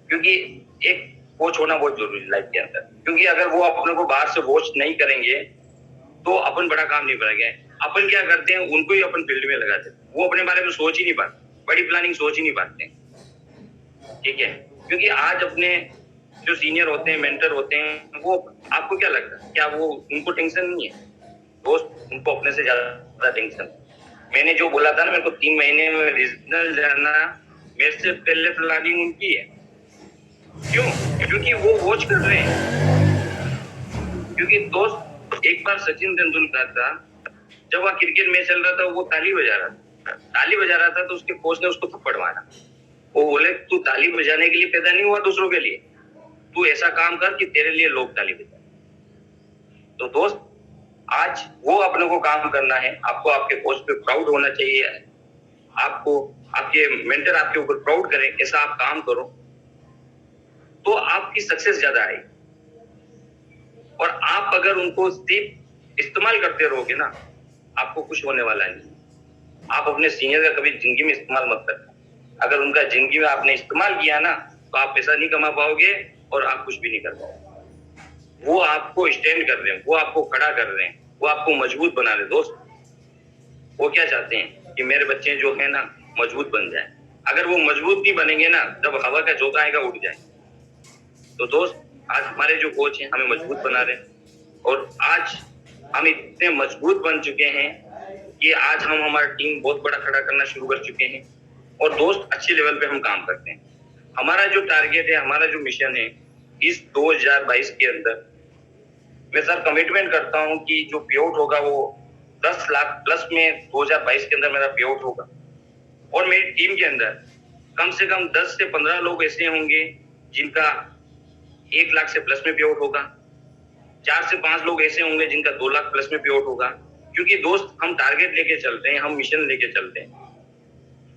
क्योंकि एक कोच होना बहुत जरूरी है लाइफ के अंदर। क्योंकि अगर वो अपने को बाहर से कोच नहीं करेंगे तो अपन बड़ा काम नहीं करेंगे। अपन क्या करते हैं, उनको ही अपन फील्ड में लगा देते हैं। वो अपने बारे में सोच ही नहीं पाते, बड़ी प्लानिंग सोच ही नहीं पाते। ठीक है, क्योंकि आज अपने जो सीनियर होते हैं, मेंटर होते हैं, वो आपको क्या लगता है, क्या वो उनको टेंशन नहीं है? दोस्त, उनको अपने से ज्यादा टेंशन। मैंने जो बोला था ना, मेरे को 3 महीने में रिजल्ट जाना, मेरे से पहले प्लानिंग उनकी है। क्यों? क्योंकि वो वॉच कर रहे हैं। क्योंकि दोस्त, एक बार सचिन तेंदुलकर था, जब वह क्रिकेट मैच चल रहा था, वो ताली बजा रहा था तो उसके कोच ने उसको थप्पड़ मारा। वो बोले, तू ताली बजाने के लिए पैदा नहीं हुआ दूसरों के लिए, तू ऐसा काम कर कि तेरे लिए लोग ताली बजाए। तो दोस्त, आज वो अपने को काम करना है। आपको आपके कोच पे प्राउड होना चाहिए। आपको आपके मेंटर आपके ऊपर प्राउड करें, ऐसा आप काम करो तो आपकी सक्सेस ज्यादा आएगी। और आप अगर उनको सिर्फ इस्तेमाल करते रहोगे ना, आपको कुछ होने वाला नहीं। आप अपने सीनियर का कभी जिंदगी में इस्तेमाल मत करना। अगर उनका जिंदगी में आपने इस्तेमाल किया ना, तो आप पैसा नहीं कमा पाओगे और आप कुछ भी नहीं कर पाओगे। वो आपको स्टैंड कर रहे हैं, वो आपको खड़ा कर रहे हैं, वो आपको मजबूत बना रहे। दोस्त, वो क्या चाहते हैं कि मेरे बच्चे जो है ना मजबूत बन जाए। अगर वो मजबूत नहीं बनेंगे ना, जब हवा का झोंका आएगा उठ जाए। तो दोस्त, आज हमारे जो कोच हैं हमें मजबूत बना रहे हैं और आज हम इतने मजबूत बन चुके हैं कि आज हम हमारी टीम बहुत बड़ा खड़ा करना शुरू कर चुके हैं और दोस्त, अच्छे लेवल पे हम काम करते हैं। हमारा जो टारगेट है, हमारा जो मिशन है, इस 2022 के अंदर मैं सर कमिटमेंट करता हूं कि जो पे आउट होगा वो 10 लाख प्लस में 2022 के अंदर मेरा पे आउट होगा। और मेरी टीम के अंदर कम से कम 10 से 15 लोग ऐसे होंगे जिनका 1 लाख से प्लस में पे आउट होगा। 4 से 5 लोग ऐसे होंगे जिनका 2 लाख प्लस में पे आउट होगा। क्योंकि दोस्त, हम टारगेट लेके चलते हैं, हम मिशन लेके चलते हैं।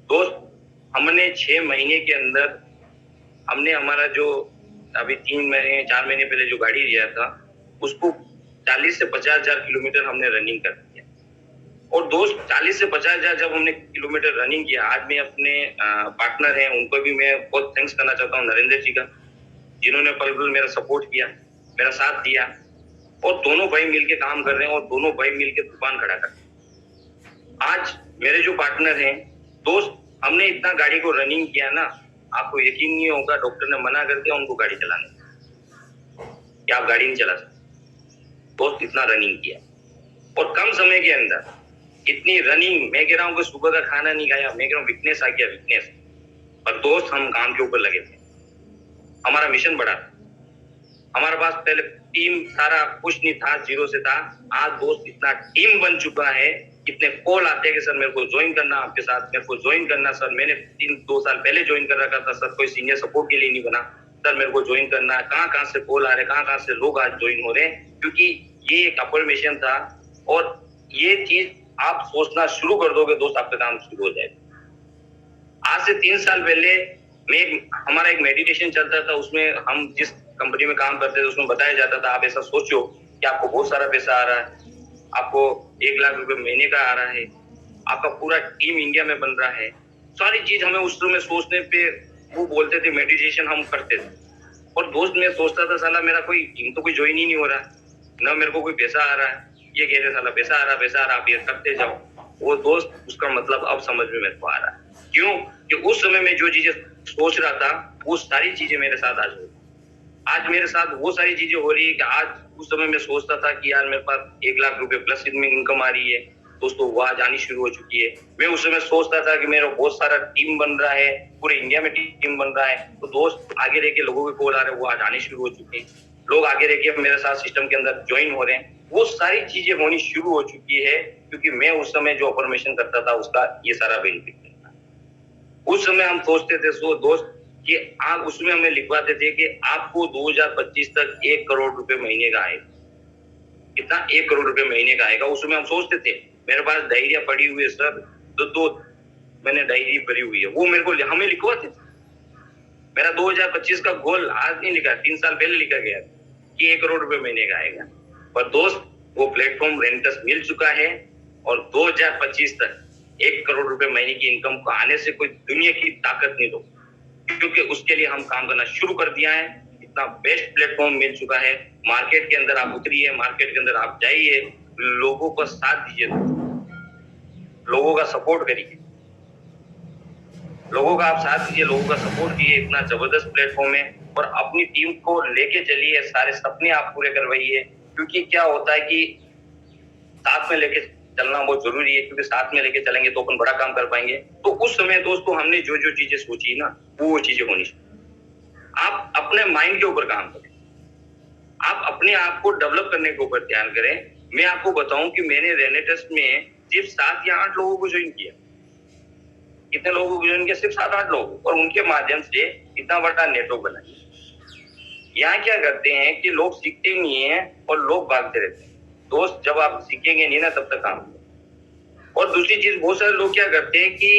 दोस्त, हमने 6 महीने के अंदर हमने हमारा जो अभी 3 महीने 4 महीने पहले जो गाड़ी लिया था, उसको 40 से 50 हजार किलोमीटर हमने रनिंग कर दिया। और दोस्त, 40 से 50 हजार जब हमने किलोमीटर रनिंग किया, आज मैं अपने पार्टनर हैं, उनको भी मैं बहुत थैंक्स करना चाहता हूँ, नरेंद्र जी का, जिन्होंने पल पल मेरा सपोर्ट किया, मेरा साथ दिया। और दोनों भाई मिलके काम कर रहे हैं और दोनों भाई मिलके तूफान खड़ा कर रहे हैं। आज मेरे जो पार्टनर हैं, दोस्त, हमने इतना गाड़ी को रनिंग किया ना, आपको यकीन नहीं होगा, डॉक्टर ने मना कर दिया उनको गाड़ी चलाने कि आप गाड़ी नहीं चला सकते। दोस्त, इतना रनिंग किया और कम समय के अंदर इतनी रनिंग। मैं कह रहा हूँ कि सुबह का खाना नहीं खाया, मैं कह रहा हूँ वीकनेस आ गया, वीकनेस। पर दोस्त, हम काम के ऊपर लगे थे, हमारा मिशन बड़ा था। हमारे पास पहले टीम सारा कुछ नहीं था, जीरो से था। आज दोस्त, इतना टीम बन चुका है, कितने कॉल आते हैं कि सर मेरे को ज्वाइन करना आपके साथ, मेरे को ज्वाइन करना सर। मैंने 3-2 साल पहले ज्वाइन कर रखा था सर, कोई सीनियर सपोर्ट के लिए नहीं बना सर, मेरे को ज्वाइन करना है। कहाँ से कॉल आ रहे, कहाँ से लोग आज ज्वाइन हो रहे हैं, क्योंकि ये एक अफर्मेशन था। और ये चीज आप सोचना शुरू कर दोगे दोस्त, आपका काम शुरू हो जाएगा। आज से 3 साल पहले हमारा एक मेडिटेशन चलता था, उसमें हम जिस कंपनी में काम करते थे उसमें बताया जाता था, आप ऐसा सोचो कि आपको बहुत सारा पैसा आ रहा है, आपको 1 लाख रुपए महीने का आ रहा है, आपका पूरा टीम इंडिया में बन रहा है। सारी चीज हमें उस समय सोचने पे वो बोलते थे, मेडिटेशन हम करते थे। और दोस्त, मैं सोचता था साला मेरा कोई टीम तो कोई ज्वाइन ही नहीं हो रहा, ना मेरे को कोई पैसा आ रहा है। ये कह रहे साला पैसा आ रहा, आप ये करते जाओ। वो दोस्त, उसका मतलब अब समझ में मेरे को आ रहा है। क्यों? कि उस समय में जो चीजें सोच रहा था, वो सारी चीजें मेरे साथ आज हो। आज मेरे साथ वो सारी चीजें हो रही है कि आज उस समय मैं सोचता था कि यार मेरे पास 1 लाख रुपए प्लस में इनकम आ रही है, दोस्तों वो आज आनी शुरू हो चुकी है। मैं उस समय सोचता था कि मेरा बहुत सारा टीम बन रहा है, पूरे इंडिया में टीम बन रहा है, तो दोस्त आगे रह के लोगों के कॉल आ रहे हैं, वो आज आने शुरू हो चुके हैं। लोग आगे रह के मेरे साथ सिस्टम के अंदर ज्वाइन हो रहे हैं। वो सारी चीजें होनी शुरू हो चुकी है, क्योंकि मैं उस समय जो ऑपरेशन करता था उसका ये सारा बेनिफिट था। उस समय हम सोचते थे दोस्त कि आप उसमें हमें लिखवाते थे कि आपको 2025 तक 1 करोड़ रुपए महीने का आएगा। कितना 1 करोड़ रुपए महीने का आएगा। उसमें हम सोचते थे, मेरे पास डायरिया पड़ी हुई है सर, तो मैंने डायरी भरी हुई है, वो मेरे को हमें लिखवाते थे। मेरा 2025 का गोल आज नहीं लिखा, 3 साल पहले लिखा गया कि 1 करोड़ रुपए महीने का आएगा। पर दोस्त वो प्लेटफॉर्म रेंटस मिल चुका है और 2025 तक 1 करोड़ रुपए महीने की इनकम को आने से कोई दुनिया की ताकत नहीं रोक, क्योंकि उसके लिए हम काम करना शुरू कर दिया है। इतना बेस्ट प्लेटफॉर्म मिल चुका है, मार्केट के अंदर आप उतरिए, मार्केट के अंदर आप जाइए, लोगों को साथ दीजिए, लोगों का सपोर्ट करिए, लोगों का आप साथ दीजिए, लोगों का सपोर्ट कीजिए। इतना जबरदस्त प्लेटफॉर्म है और अपनी टीम को लेके चलिए, सारे सपने आप पूरे करवाइए, क्योंकि क्या होता है कि साथ में लेके चलना बहुत जरूरी है, क्योंकि साथ में लेके चलेंगे तो अपन बड़ा काम कर पाएंगे। तो उस समय दोस्तों हमने जो जो चीजें सोची ना, वो चीजें होनी चाहिए। आप अपने माइंड के ऊपर काम करें, आप अपने आप को डेवलप करने के ऊपर ध्यान करें। मैं आपको बताऊं कि मैंने रेनेटस में सिर्फ 7 या 8 लोगों को ज्वाइन किया। कितने लोगों को ज्वाइन किया? सिर्फ 7-8 लोग, और उनके माध्यम से इतना बड़ा नेटवर्क बना। यहाँ क्या करते हैं कि लोग सीखते नहीं है और लोग भागते रहते हैं। दोस्त जब आप सीखेंगे नहीं ना, तब तक काम नहीं। और दूसरी चीज, बहुत सारे लोग क्या करते हैं कि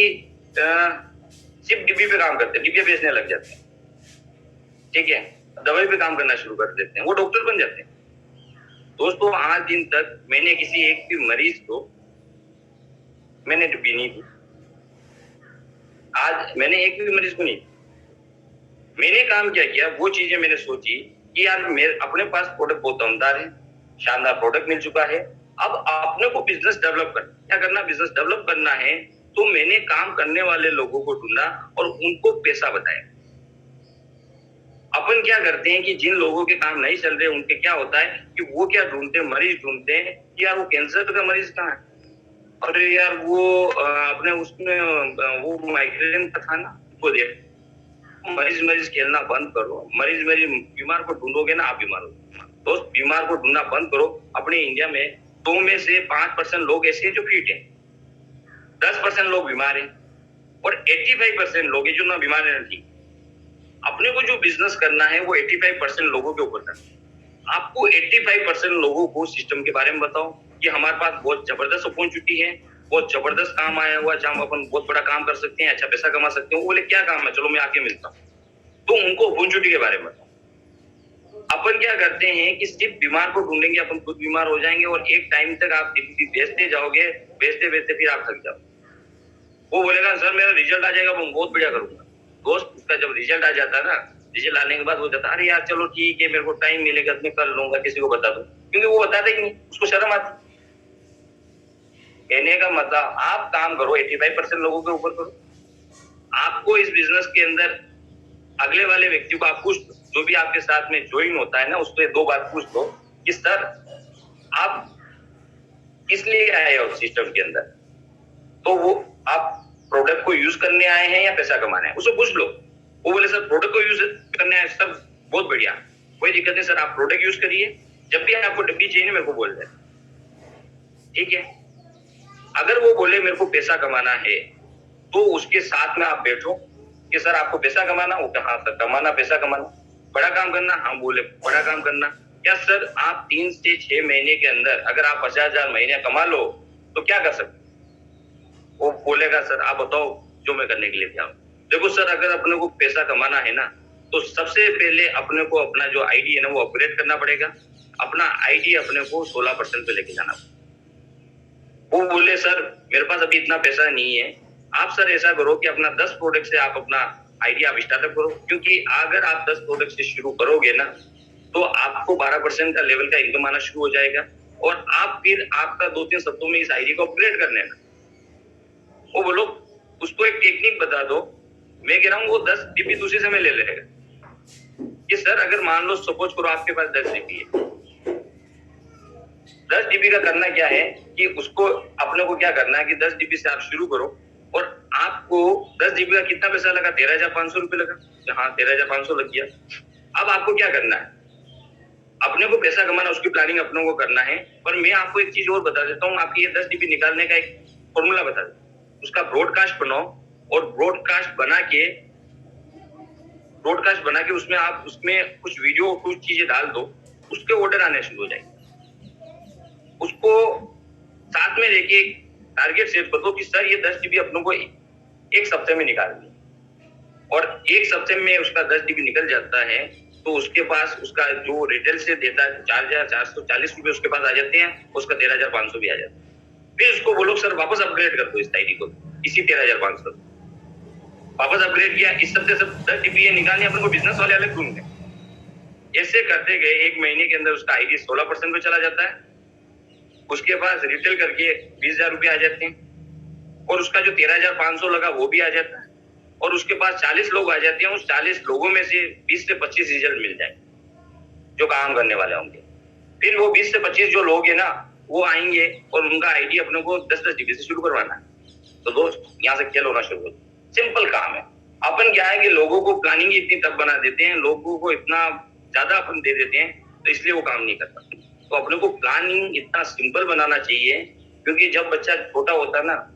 सिर्फ डिब्बी पे काम करते हैं, डिब्बे बेचने लग जाते हैं, ठीक है, दवाई पे काम करना शुरू कर देते हैं, वो डॉक्टर बन जाते हैं। दोस्तों आज दिन तक मैंने किसी एक भी मरीज को मैंने डिब्बी नहीं दी, आज मैंने एक भी मरीज को नहीं दी। मैंने काम क्या किया, वो चीजें मैंने सोची कि यार मेरे अपने पास प्रोडक्ट बहुत दमदार है, शानदार प्रोडक्ट मिल चुका है, अब अपने को बिजनेस डेवलप करना। क्या करना? बिजनेस डेवलप करना है। तो मैंने काम करने वाले लोगों को ढूंढा और उनको पैसा बताया। अपन क्या करते हैं कि जिन लोगों के काम नहीं चल रहे, उनके क्या होता है कि वो क्या ढूंढते हैं, मरीज ढूंढते हैं कि यार वो कैंसर का मरीज कहाँ है, अरे यार वो अपने उसमें वो माइग्रेन का था ना, वो देख। मरीज खेलना बंद करो, मरीज बीमार को ढूंढोगे ना, आप बीमार हो। दोस्त बीमार को ढूंढना बंद करो। अपने इंडिया में 2 में से 5% लोग ऐसे हैं जो फिट हैं, 10% लोग बीमार हैं और 85% लोग हैं जो ना बीमार है ना ठीक। अपने को जो बिजनेस करना है वो 85% लोगों के ऊपर करना। आपको 85% लोगों को सिस्टम के बारे में बताओ कि हमारे पास बहुत जबरदस्त अपॉर्चुनिटी है, बहुत जबरदस्त काम आया हुआ, जहां अपन बहुत बड़ा काम कर सकते हैं, अच्छा पैसा कमा सकते हैं। वो बोले क्या काम है, चलो मैं आके मिलता हूँ। तो उनको अपॉर्चुनिटी के बारे में बताओ। अपन क्या करते हैं कि सिर्फ बीमार को ढूंढेंगे, अपन खुद बीमार हो जाएंगे और एक टाइम तक आप बेचते जाओगे, बेचते बेचते फिर आप थक जाओ। वो बोलेगा सर मेरा रिजल्ट आ जाएगा, मैं बहुत बढ़िया करूंगा। दोस्त उसका जब रिजल्ट आ जाता है ना, रिजल्ट आने के बाद वो जाता है, अरे यार चलो ठीक है, मेरे को टाइम मिलेगा मैं कर लूंगा, किसी को बता दूं, क्योंकि वो बताता ही नहीं, उसको शर्म आती। कहने का मतलब आप काम करो, 85% लोगों के ऊपर करो। आपको इस बिजनेस के अंदर अगले वाले व्यक्ति को आप पूछ दो, जो भी आपके साथ में ज्वाइन होता है ना, उसको 2 बात पूछ दो कि सर आप किस लिए आए हो सिस्टम के अंदर। तो वो आप प्रोडक्ट को यूज करने आए हैं या पैसा कमाने हैं, उसको पूछ लो। वो बोले सर प्रोडक्ट को यूज करने आए, सर बहुत बढ़िया, कोई दिक्कत नहीं सर, आप प्रोडक्ट यूज करिए, जब भी आपको डब्बी चाहिए मेरे को बोल दे, ठीक है। अगर वो बोले मेरे को पैसा कमाना है, तो उसके साथ में आप बैठो कि सर आपको पैसा कमाना, वो हाँ सर कमाना, पैसा कमाना, बड़ा काम करना, हाँ बोले बड़ा काम करना। क्या सर आप 3 से 6 महीने के अंदर अगर आप 50,000 महीने कमा लो तो क्या कर सकते? वो बोलेगा सर आप बताओ जो मैं करने के लिए तैयार हूं। देखो सर अगर अपने को पैसा कमाना है ना, तो सबसे पहले अपने को अपना जो आईडी है ना वो अपग्रेड करना पड़ेगा। अपना आईडी अपने को 16% पे लेके जाना। वो बोले सर मेरे पास अभी इतना पैसा नहीं है, आप सर ऐसा करो कि अपना 10 प्रोडक्ट से आप अपना आइडिया आप स्टार्टअप करो, क्योंकि अगर आप 10 प्रोडक्ट से शुरू करोगे ना, तो आपको 12% का लेवल का इनकम आना शुरू हो जाएगा और आप फिर आपका 2-3 सप्ताहों में इस आईडी को अपग्रेड कर लेना। वो बोलो उसको एक टेक्निक बता दो, मैं कह रहा हूँ वो 10 जीबी दूसरे समय ले लेगा कि सर अगर मान लो सपोज करो आपके पास 10 जीबी है, 10 जीबी का करना क्या है कि उसको अपने को क्या करना है कि 10 जीबी से आप शुरू करो और आपको 10 जीबी का कितना पैसा लगा, 13,500 रुपये लगा। हाँ 13,500 लग गया। अब आपको क्या करना है, अपने को पैसा कमाना, उसकी प्लानिंग अपने को करना है। पर मैं आपको एक चीज और बता देता हूँ, आपकी ये 10 जीबी निकालने का एक फॉर्मूला बता देता हूँ। उसका ब्रॉडकास्ट बनाओ और ब्रॉडकास्ट बना के उसमें आप उसमें कुछ वीडियो कुछ चीजें डाल दो, उसके ऑर्डर आने शुरू हो जाएंगे। उसको साथ में लेके टारगेट सेट कर दो कि सर ये 10 जीबी अपनों को एक सप्ताह में निकालनी है, और एक सप्ताह में उसका 10 जीबी निकल जाता है तो उसके पास उसका जो रिटेल से देता है 4,440 रुपए उसके पास आ जाते हैं, उसका 13,500 भी आ जाता है। फिर उसको बोलो सर वापस अपग्रेड कर दो इस आईडी को, इसी 13,500 वापस अपग्रेड किया, इस सप्ताह से 10 जीबी निकालने अपने को बिजनेस वाले अलग ढूंढते। ऐसे करते गए 1 महीने के अंदर उसका आईडी 16% पे चला जाता है, उसके पास रिटेल करके 20,000 रुपए आ जाते हैं, और उसका जो 13,500 लगा वो भी आ जाता है, और उसके पास 40 लोग आ जाते हैं। उस 40 लोगों में से 20 से 25 रिजल्ट मिल जाए जो काम करने वाले होंगे। फिर वो 20 से 25 जो लोग हैं ना वो आएंगे और उनका आईडी अपने को 10-10 जीबी से शुरू करवाना है। तो दोस्त यहाँ से खेल होना शुरू हो, सिंपल काम है। अपन क्या है कि लोगों को प्लानिंग इतनी टफ बना देते हैं, लोगों को इतना ज्यादा अपन दे देते हैं, तो इसलिए वो काम नहीं करता। तो अपने को प्लानिंग इतना सिंपल बनाना चाहिए, क्योंकि जब बच्चा छोटा होता है ना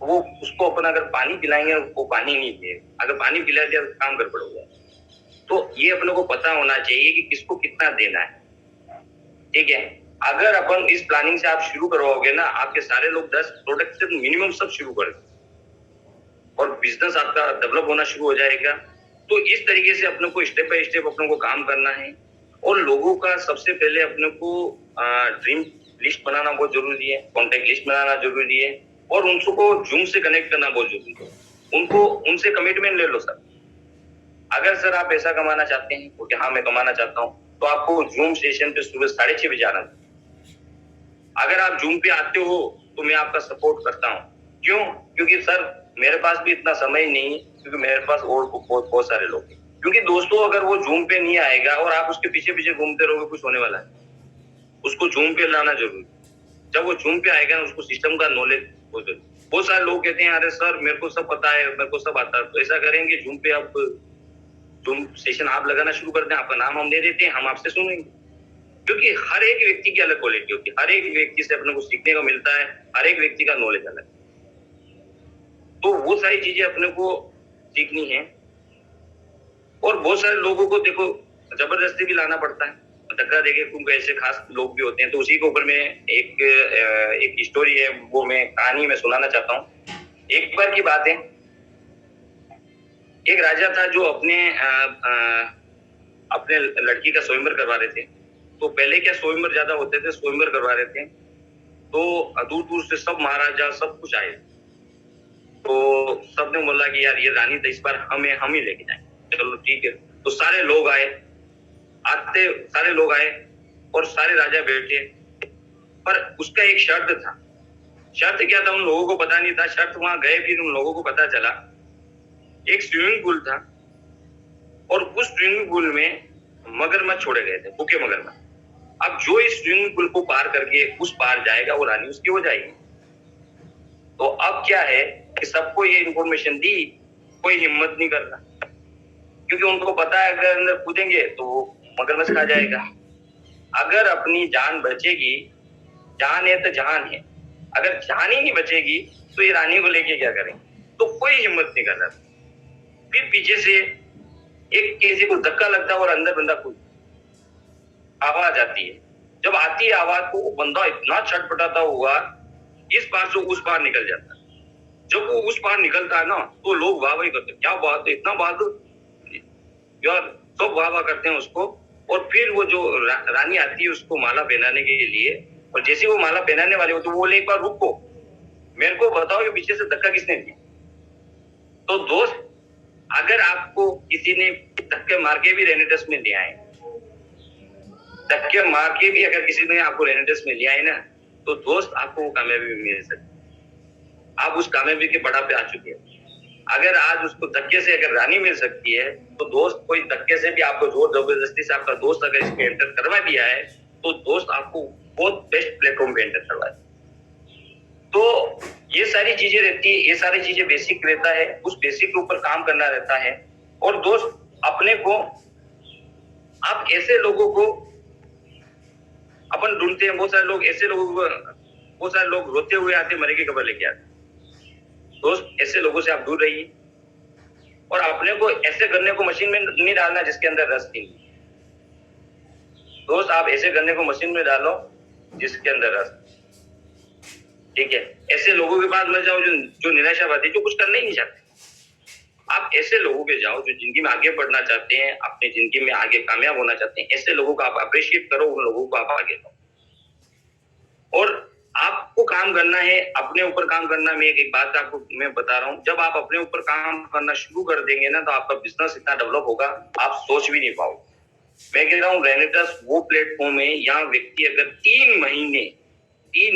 वो उसको अपन अगर पानी पिलाएंगे वो पानी नहीं पिएगा, अगर पानी पिला दिया तो काम गड़बड़ हो जाए। तो ये अपने को पता होना चाहिए कि किसको कितना देना है, ठीक है। अगर अपन इस प्लानिंग से आप शुरू करवाओगे ना, आपके सारे लोग 10 प्रोडक्ट से मिनिमम सब शुरू कर और बिजनेस आपका डेवलप होना शुरू हो जाएगा। तो इस तरीके से अपने को स्टेप बाय स्टेप अपने को काम करना है, और लोगों का सबसे पहले अपने को ड्रीम लिस्ट बनाना बहुत जरूरी है, कॉन्टेक्ट लिस्ट बनाना जरूरी है, और उनको जूम से कनेक्ट करना बहुत जरूरी है। उनको उनसे कमिटमेंट ले लो सर। अगर सर आप पैसा कमाना चाहते हैं तो हाँ मैं कमाना चाहता हूँ, तो आपको जूम सेशन पे सुबह 6:30 बजे आना। अगर आप जूम पे आते हो तो मैं आपका सपोर्ट करता हूँ। क्यों? क्योंकि सर मेरे पास भी इतना समय नहीं है, क्योंकि मेरे पास और बहुत सारे लोग हैं। क्योंकि दोस्तों अगर वो जूम पे नहीं आएगा और आप उसके पीछे पीछे घूमते रहोगे, कुछ होने वाला है। उसको जूम पे लाना जरूरी। जब वो जूम पे आएगा ना उसको सिस्टम का नॉलेज बहुत जरूरी। बहुत सारे लोग कहते हैं अरे सर मेरे को सब पता है, मेरे को सब आता है। तो ऐसा करेंगे जूम पे आप जूम सेशन आप लगाना शुरू कर दें, आपका नाम हम दे देते हैं, हम आपसे सुनेंगे। क्योंकि हर एक व्यक्ति की अलग क्वालिटी होती है, हर एक व्यक्ति से अपने को सीखने को मिलता है, हर एक व्यक्ति का नॉलेज अलग। तो वो सारी चीजें अपने को सीखनी है। और बहुत सारे लोगों को देखो जबरदस्ती भी लाना पड़ता है, धक्का देके, क्योंकि ऐसे खास लोग भी होते हैं। तो उसी के ऊपर में एक स्टोरी है, वो मैं कहानी में सुनाना चाहता हूँ। एक बार की बात है, एक राजा था जो अपने लड़की का स्वयंवर करवा रहे थे। तो पहले क्या स्वयंवर ज्यादा होते थे, स्वयंवर करवा रहे थे तो दूर दूर से सब महाराजा सब कुछ आए। तो सबने बोला कि यार ये रानी तो इस बार हम ही लेके जाएंगे। चलो ठीक है। तो सारे लोग आए और सारे राजा बैठे, पर उसका एक शर्त था। शर्त क्या था उन लोगों को पता नहीं था। शर्त वहां गए फिर उन लोगों को पता चला, एक स्विमिंग पूल था और उस स्विमिंग पूल में मगरमच्छ छोड़े गए थे, भूखे मगरमच्छ। अब जो इस स्विमिंग पूल को पार करके उस पार जाएगा वो रानी उसकी हो जाएगी। तो अब क्या है कि सबको ये इंफॉर्मेशन दी, कोई हिम्मत नहीं कर रहा, क्योंकि उनको पता है अगर अंदर कूदेंगे तो मगरमच्छ खा जाएगा। अगर अपनी जान बचेगी, जान है तो जहान है, अगर जान ही नहीं बचेगी तो ये रानी को लेके क्या करेंगे। तो कोई हिम्मत नहीं कर रहा। फिर पीछे से एक किसी को धक्का लगता है और अंदर बंदा कूद, आवाज आती है। जब आती है आवाज को वो बंदा इतना छटपटाता हुआ इस पार से उस पार निकल जाता है। जब वो उस पार निकलता है ना तो लोग वाह वाही करते हैं, क्या बात है, इतना बहादुर यार, सब वाह वाह करते हैं उसको। और फिर वो जो रानी आती है उसको माला पहनाने के लिए, और जैसे वो माला पहनाने वाले हो तो वो बोले एक बार रुको, मेरे को बताओ ये पीछे से धक्का किसने दिया। तो दोस्त अगर आपको किसी ने धक्के मार के भी रेनेटस में लिया है, धक्के मार के भी अगर किसी ने आपको रेनेटस में लिया है ना, तो दोस्त आपको वो कामयाबी मिल सकती। आप उस कामयाबी के बढ़ा पे आ चुके हैं। अगर आज उसको धक्के से अगर रानी मिल सकती है, तो दोस्त कोई धक्के से भी आपको जोर जबरदस्ती से आपका दोस्त अगर इसमें एंटर करवा दिया है, तो दोस्त आपको बहुत बेस्ट प्लेटफॉर्म पे एंटर करवा है। तो ये सारी चीजें रहती है, ये सारी चीजें बेसिक रहता है, उस बेसिक के ऊपर काम करना रहता है। और दोस्त अपने को, आप ऐसे लोगों को अपन ढूंढते हैं, बहुत सारे लोग ऐसे लोगों को, बहुत सारे लोग रोते हुए आते, मरे की खबर लेके आते। दोस्त ऐसे लोगों से आप दूर रहिए, और अपने को ऐसे करने को मशीन में नहीं डालना जिसके अंदर रस नहीं। दोस्त आप ऐसे करने को मशीन में डालो जिसके अंदर रस। ठीक है, ऐसे लोगों के पास मत जाओ जो निराशावादी, जो कुछ करना ही नहीं चाहते। आप ऐसे लोगों के जाओ जो जिंदगी में आगे बढ़ना चाहते हैं, अपनी जिंदगी में आगे कामयाब होना चाहते हैं। ऐसे लोगों को आप अप्रिशिएट करो, उन लोगों को आप आगे लो। और आपको काम करना है, अपने ऊपर काम करना। मैं एक बात आपको मैं बता रहा हूँ, जब आप अपने ऊपर काम करना शुरू कर देंगे ना, तो आपका बिजनेस इतना डेवलप होगा आप सोच भी नहीं पाओगे। मैं कह रहा हूँ रेनेटस वो प्लेटफॉर्म है, यहाँ व्यक्ति अगर 3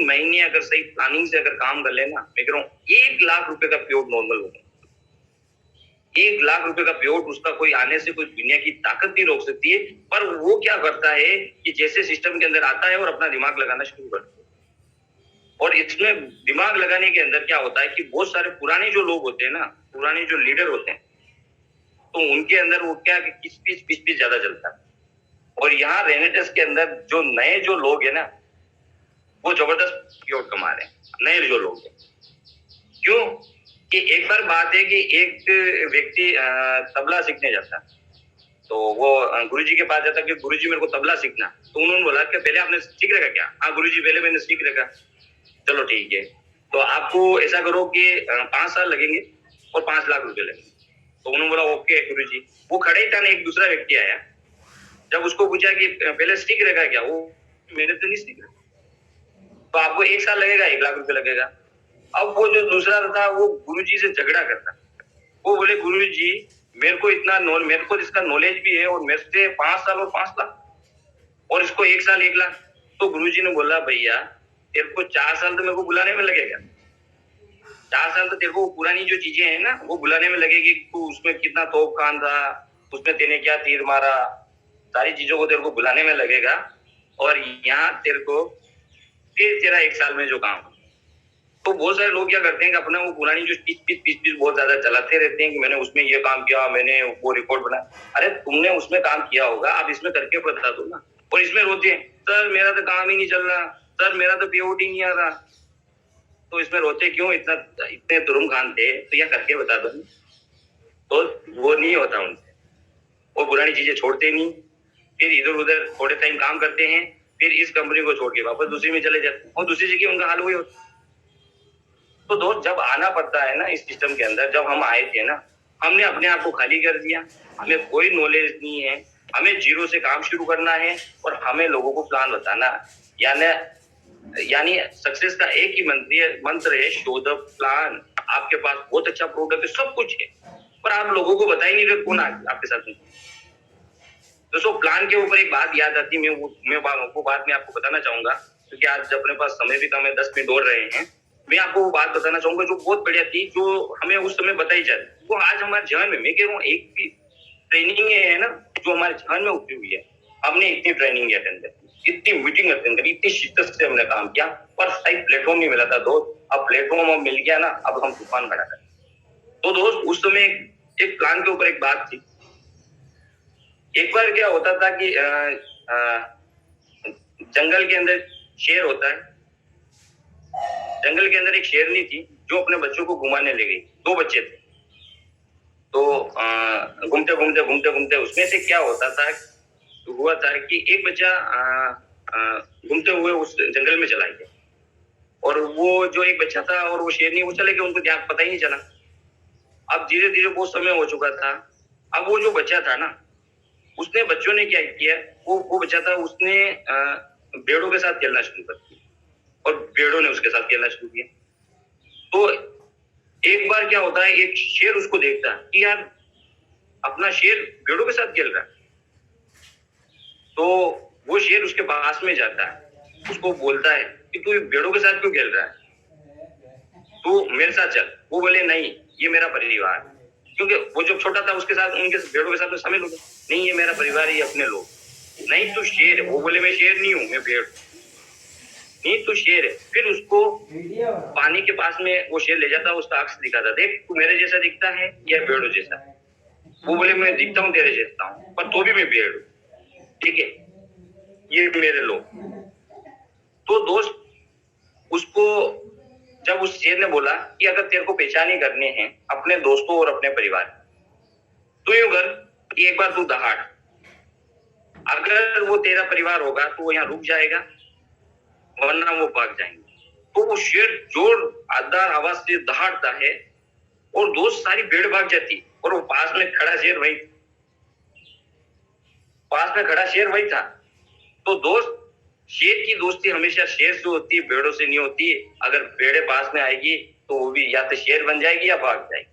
महीने अगर सही प्लानिंग से अगर काम कर लेना, मैं कह रहा हूँ 1 लाख रुपए का पेआउट नॉर्मल होगा। 1 लाख रुपए का पेआउट, उसका कोई आने से कोई दुनिया की ताकत नहीं रोक सकती है। पर वो क्या करता है कि जैसे सिस्टम के अंदर आता है और अपना दिमाग लगाना शुरू करता है। और इसमें दिमाग लगाने के अंदर क्या होता है कि बहुत सारे पुराने जो लोग होते हैं ना, पुराने जो लीडर होते हैं, तो उनके अंदर वो क्या कि किस पीस ज्यादा चलता है। और यहाँ रेनेटस के अंदर जो नए जो लोग हैं ना, वो जबरदस्त पेआउट कमा रहे हैं, नए जो लोग हैं। क्यों कि एक बार बात है कि एक व्यक्ति तबला सीखने जाता है, तो वो गुरुजी के पास जाता कि गुरुजी मेरे को तबला सीखना। तो उन्होंने बोला कि पहले आपने सीख रखा क्या? हाँ गुरुजी पहले मैंने सीख रखा। चलो ठीक है, तो आपको ऐसा करो कि 5 साल लगेंगे और 5 लाख रुपए लगेंगे। तो उन्होंने बोला ओके गुरुजी। वो खड़े ही था ना, एक दूसरा व्यक्ति आया, जब उसको पूछा कि पहले सीख रखा क्या, वो मैंने तो नहीं सीख रखा। तो आपको 1 साल लगेगा, 1 लाख रुपए लगेगा। अब वो जो दूसरा था वो गुरुजी से झगड़ा करता, वो बोले गुरुजी मेरे को इसका नॉलेज भी है, और मेरे से 5 साल और 5 लाख, और इसको 1 साल 1 लाख। तो गुरुजी ने बोला भैया तेरे को 4 साल तो मेरे को बुलाने में लगेगा, 4 साल तो तेरे को पुरानी जो चीजें हैं ना वो बुलाने में लगेगी। तू उसमें कितना तोप खान था, उसमें तेने क्या तीर मारा, सारी चीजों को तेरे को बुलाने में लगेगा। और यहाँ तेरे को फिर तेरा 1 साल में जो काम। तो बहुत सारे लोग क्या करते हैं कि अपना वो पुरानी जो पीस बहुत ज्यादा चलाते रहते हैं कि मैंने उसमें ये काम किया, मैंने वो रिकॉर्ड बना। अरे तुमने उसमें काम किया होगा, आप इसमें करके बता दो ना। और इसमें रोते हैं सर मेरा तो काम ही नहीं चल रहा, सर मेरा तो पेआउट ही नहीं आ रहा। तो इसमें रोते क्यों? इतने तुरुम खान थे तो यह करके बता दो। तो वो नहीं होता उनसे, वो पुरानी चीजें छोड़ते नहीं, फिर इधर उधर थोड़े टाइम काम करते हैं, फिर इस कंपनी को छोड़ के वापस दूसरी में चले जाते हैं, और दूसरी जगह उनका हाल वही होता है। तो दोस्त जब आना पड़ता है ना इस सिस्टम के अंदर, जब हम आए थे ना, हमने अपने आप को खाली कर दिया, हमें कोई नॉलेज नहीं है, हमें जीरो से काम शुरू करना है, और हमें लोगों को प्लान बताना। यानी सक्सेस का एक ही मंत्र है, शो द प्लान। आपके पास बहुत अच्छा प्रोडक्ट है, सब कुछ है, पर आप लोगों को बता ही नहीं रहे कौन आपके साथ। दोस्तों प्लान के ऊपर एक बात याद आती है, मैं वो बात मैं आपको बताना चाहूंगा, क्योंकि आज अपने पास समय भी कम है, 10 मिनट और रहे हैं। मैं आपको वो बात बताना चाहूंगा जो बहुत बढ़िया थी, जो हमें उस समय बताई जाती, वो आज हमारे जीवन में, मैं कह रहा हूँ एक भी ट्रेनिंग है ना जो हमारे जीवन में उतरी हुई है। हमने इतनी ट्रेनिंग अटेंड करी, इतनी मीटिंग अटेंड करी, इतनी शिद्दत से हमने काम किया, पर सही प्लेटफॉर्म नहीं मिला था दोस्त। अब प्लेटफॉर्म अब मिल गया ना, अब हम तूफान खड़ा करें। तो दोस्त उस समय एक प्लान के ऊपर एक बात थी। एक बार क्या होता था कि जंगल के अंदर शेर होता है, जंगल के अंदर एक शेरनी थी जो अपने बच्चों को घुमाने ले गई। 2 बच्चे थे, तो घूमते घूमते घूमते घूमते उसमें से क्या हुआ था कि एक बच्चा घूमते हुए उस जंगल में चला गया, और वो जो एक बच्चा था और वो शेरनी वो चले गए, उनको ध्यान पता ही नहीं चला। अब धीरे धीरे बहुत समय हो चुका था। अब वो जो बच्चा था ना, उसने बच्चों ने क्या किया, वो बच्चा था, उसने भेड़ों के साथ खेलना शुरू कर दिया, और भेड़ों ने उसके साथ खेलना शुरू किया। तो एक बार क्या होता है, एक शेर उसको देखता है कि यार अपना शेर भेड़ों के साथ खेल रहा है। तो वो शेर उसके पास में जाता है, उसको बोलता है कि तू भेड़ों के साथ क्यों खेल रहा है, तू मेरे साथ चल। वो बोले नहीं ये मेरा परिवार, क्योंकि वो जब छोटा था उसके साथ उनके भेड़ों के साथ में शामिल हो गया। नहीं ये मेरा परिवार है, ये अपने लोग। नहीं तू शेर है। वो बोले मैं शेर नहीं हूँ, मैं भेड़। नहीं तू शेर है। फिर उसको पानी के पास में वो शेर ले जाता, उसका अक्स दिखाता, देख तू मेरे जैसा दिखता है या भेड़ों जैसा। वो बोले मैं दिखता हूँ तेरे जैसा हूँ, पर तो भी मैं भेड़ हूँ, ठीक है, ये मेरे लोग। तो दोस्त उसको जब उस शेर ने बोला कि अगर तेरे को पहचान ही करने हैं अपने दोस्तों और अपने परिवार, तो यूं कर कि एक बार तू दहाड़, अगर वो तेरा परिवार होगा तो वो यहाँ रुक जाएगा, वरना वो भाग जाएंगे। तो वो शेर जोरदार आवाज से दहाड़ता है और दोस्त सारी भीड़ भाग जाती और वो पास में खड़ा शेर वही था। तो दोस्त, शेर की दोस्ती हमेशा शेर से होती है, भेड़ों से नहीं होती। अगर भेड़े पास में आएगी तो वो भी या तो शेर बन जाएगी या भाग जाएगी।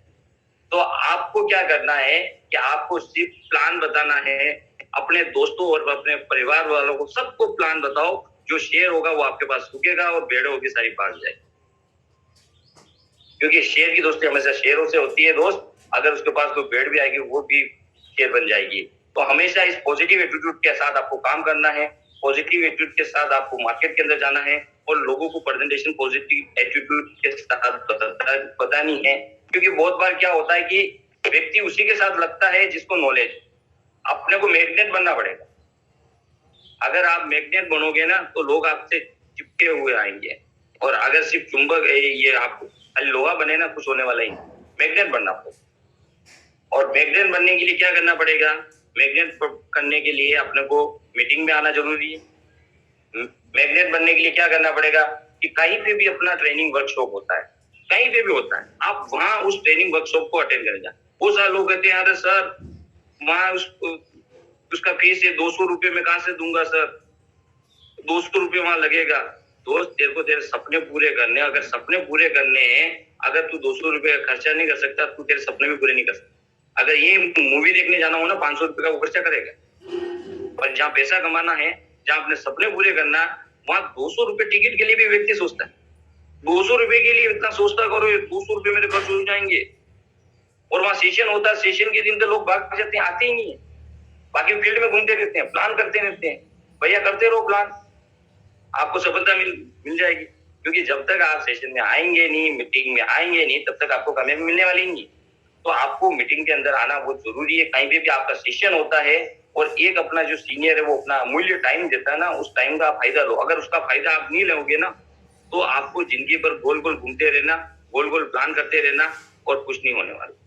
तो आपको क्या करना है कि आपको सिर्फ प्लान बताना है अपने दोस्तों और अपने परिवार वालों को, सबको प्लान बताओ। जो शेर होगा वो आपके पास रुकेगा और भेड़े होगी सारी भाग जाएगी, क्योंकि शेर की दोस्ती हमेशा शेरों से होती है दोस्त। अगर उसके पास कोई भेड़ भी आएगी वो भी शेर बन जाएगी। तो हमेशा इस पॉजिटिव एटीट्यूड के साथ आपको काम करना है, पॉजिटिव एटीट्यूड के साथ आपको मार्केट के अंदर जाना है और लोगों को प्रेजेंटेशन पॉजिटिव एटीट्यूड के साथ बतानी है। क्योंकि बहुत बार क्या होता है कि व्यक्ति उसी के साथ लगता है जिसको नॉलेज। अपने को मैग्नेट बनना पड़ेगा। अगर आप मैग्नेट बनोगे ना तो लोग आपसे चिपके हुए आएंगे। और अगर सिर्फ चुंबक ये आप खाली लोहा बने ना, कुछ होने वाला ही। मैग्नेट बनना पड़ेगा। और मैग्नेट बनने के लिए क्या करना पड़ेगा? मैग्नेट करने के लिए अपने को मीटिंग में आना जरूरी है। मैग्नेट बनने के लिए क्या करना पड़ेगा कि कहीं पे भी अपना ट्रेनिंग वर्कशॉप होता है, कहीं पे भी होता है, आप वहां उस ट्रेनिंग वर्कशॉप को अटेंड करें। बहुत सारे लोग कहते हैं अरे सर वहां उसका फीस है 200 रुपये में कहां से दूंगा सर, 200 रुपये वहां लगेगा। दोस्त, तेरे को तेरे सपने पूरे करने, अगर सपने पूरे करने हैं, अगर तू 200 रुपये का खर्चा नहीं कर सकता, तू तेरे सपने भी पूरे नहीं कर सकता। अगर ये मूवी देखने जाना हो ना, 500 रुपये का वो खर्चा करेगा। और जहाँ पैसा कमाना है, जहाँ अपने सपने पूरे करना, वहां 200 रुपये टिकट के लिए भी व्यक्ति सोचता है। 200 रुपये के लिए इतना सोचता करो, 200 रुपये मेरे खर्च हो जाएंगे। और वहां सेशन होता है, सेशन के दिन तो लोग भाग जाते हैं, आते ही नहीं है। बाकी फील्ड में घूमते रहते हैं, प्लान करते रहते हैं। भैया करते रहो प्लान, आपको सफलता मिल जाएगी। क्योंकि जब तक आप सेशन में आएंगे नहीं, मीटिंग में आएंगे नहीं, तब तक आपको कामयाबी मिलने वाली नहीं। तो आपको मीटिंग के अंदर आना बहुत जरूरी है। कहीं पे भी आपका सेशन होता है और एक अपना जो सीनियर है वो अपना अमूल्य टाइम देता है ना, उस टाइम का फायदा लो। अगर उसका फायदा आप नहीं लोगे ना, तो आपको जिंदगी पर गोल गोल घूमते रहना, गोल गोल प्लान करते रहना और कुछ नहीं होने वाला।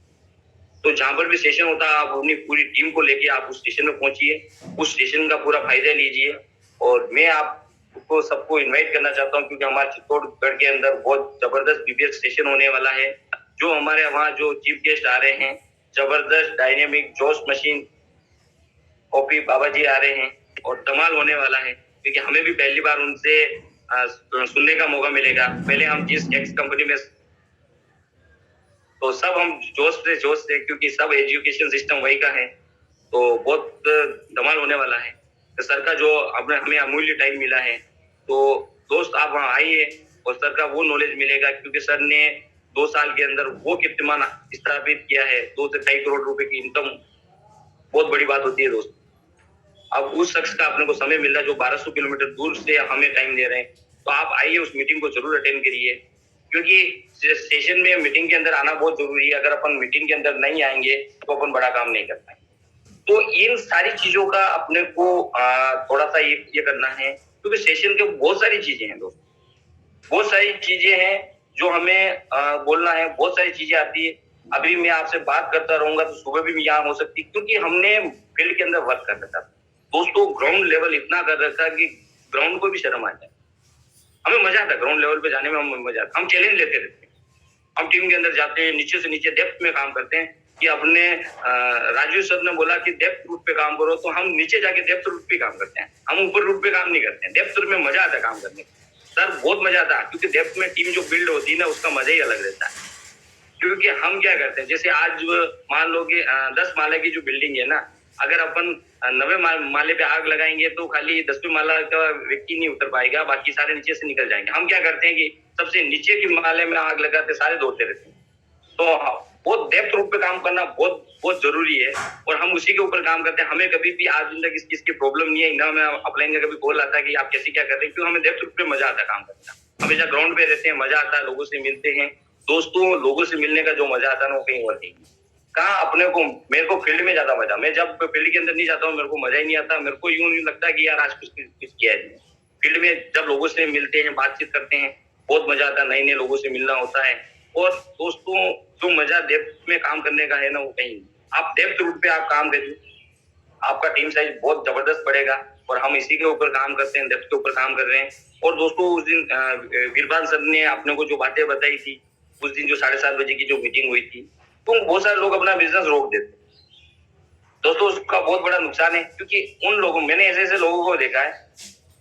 तो जहां पर भी सेशन होता है, आप अपनी पूरी टीम को लेके आप उस स्टेशन में पहुंचिए, उस स्टेशन का पूरा फायदा लीजिए। और मैं आपको सबको इनवाइट करना चाहता हूं, क्योंकि हमारे चित्तौड़गढ़ के अंदर बहुत जबरदस्त बीपीएस स्टेशन होने वाला है। जो हमारे वहाँ जो चीफ गेस्ट आ रहे हैं, जबरदस्त डायनेमिक जोश मशीन ओपी बाबा जी आ रहे हैं और धमाल होने वाला है। क्योंकि हमें भी पहली बार उनसे सुनने का मौका मिलेगा। पहले हम जिस एक्स कंपनी में, तो सब हम जोश से, क्योंकि सब एजुकेशन सिस्टम वही का है, तो बहुत धमाल होने वाला है। तो सर का जो हमें अमूल्य टाइम मिला है, तो दोस्त आप वहाँ आइए और सर का वो नॉलेज मिलेगा। क्योंकि सर ने 2 साल के अंदर वो कीर्तिमान स्थापित किया है, 2 से 2.5 करोड़ रुपए की इनकम बहुत बड़ी बात होती है दोस्त। अब उस शख्स का अपने को समय मिल रहा है जो 1200 किलोमीटर दूर से हमें टाइम दे रहे हैं। तो आप आइए, उस मीटिंग को जरूर अटेंड करिए, क्योंकि सेशन में मीटिंग के अंदर आना बहुत जरूरी है। अगर अपन मीटिंग के अंदर नहीं आएंगे तो अपन बड़ा काम नहीं कर पाएंगे। तो इन सारी चीजों का अपने को थोड़ा सा ये करना है, क्योंकि सेशन के बहुत सारी चीजें हैं दोस्त, बहुत सारी चीजें हैं जो हमें बोलना है, बहुत सारी चीजें आती है। अभी मैं आपसे बात करता रहूंगा तो सुबह भी यहाँ हो सकती, क्योंकि हमने फील्ड के अंदर वर्क कर रखा दोस्तों, ग्राउंड लेवल इतना कर रखा कि ग्राउंड को भी शर्म आ जाए। हमें मजा आता है ग्राउंड लेवल पे जाने में, हमें मजा आता है। हम चैलेंज लेते रहते हैं, हम टीम के अंदर जाते हैं, नीचे से नीचे डेप्थ में काम करते हैं। कि अपने राजू सर ने बोला कि डेप्थ रूट पे काम करो, तो हम नीचे जाके डेप्थ रूट पे काम करते हैं, हम ऊपर रूट पे काम नहीं करते हैं। डेप्थ रूट में मजा आता है काम करने में सर, बहुत मजा आता है। क्योंकि डेप्थ में टीम जो बिल्ड होती है ना, उसका मजा ही अलग रहता है। क्योंकि हम क्या करते हैं, जैसे आज मान लो कि 10 माले की जो बिल्डिंग है ना, अगर अपन 9वें माले पे आग लगाएंगे तो खाली 10वें माला का व्यक्ति नहीं उतर पाएगा, बाकी सारे नीचे से निकल जाएंगे। हम क्या करते हैं कि सबसे नीचे की माले में आग लगाते सारे दौड़ते रहते हैं। तो बहुत डेप्थ रूप पे काम करना बहुत बहुत जरूरी है और हम उसी के ऊपर काम करते हैं। हमें कभी भी आज तक इस चीज की प्रॉब्लम नहीं है ना, मैं अपलाइन का कभी कॉल आता है कि आप कैसे क्या कर रहे हैं, क्योंकि हमें डेप्थ रूप पे मजा आता है काम करना। हमेशा ग्राउंड पे रहते हैं, मजा आता है, लोगों से मिलते हैं। दोस्तों, लोगों से मिलने का जो मजा आता है ना, वो कहीं और नहीं। कहाँ अपने को, मेरे को फील्ड में ज्यादा मजा, मैं जब फील्ड के अंदर नहीं जाता हूँ मेरे को मजा ही नहीं आता। मेरे को यूं नहीं लगता कि यार आज कुछ किया है। फील्ड में जब लोगों से मिलते हैं, बातचीत करते हैं, बहुत मजा आता है, नए नए लोगों से मिलना होता है। और दोस्तों, जो मजा डेप्थ में काम करने का है ना, वो कहीं। आप डेप्थ रूट पे आप काम करिए, आपका टीम साइज बहुत जबरदस्त बढ़ेगा। और हम इसी के ऊपर काम करते हैं, डेप्थ के ऊपर काम कर रहे हैं। और दोस्तों उस दिन वीरपाल सर ने अपने को जो बातें बताई थी, उस दिन जो 7:30 बजे की जो मीटिंग हुई थी, तो बहुत सारे लोग अपना बिजनेस रोक देते। दोस्तों उसका बहुत बड़ा नुकसान है, क्योंकि उन लोगों मैंने ऐसे लोगों को देखा है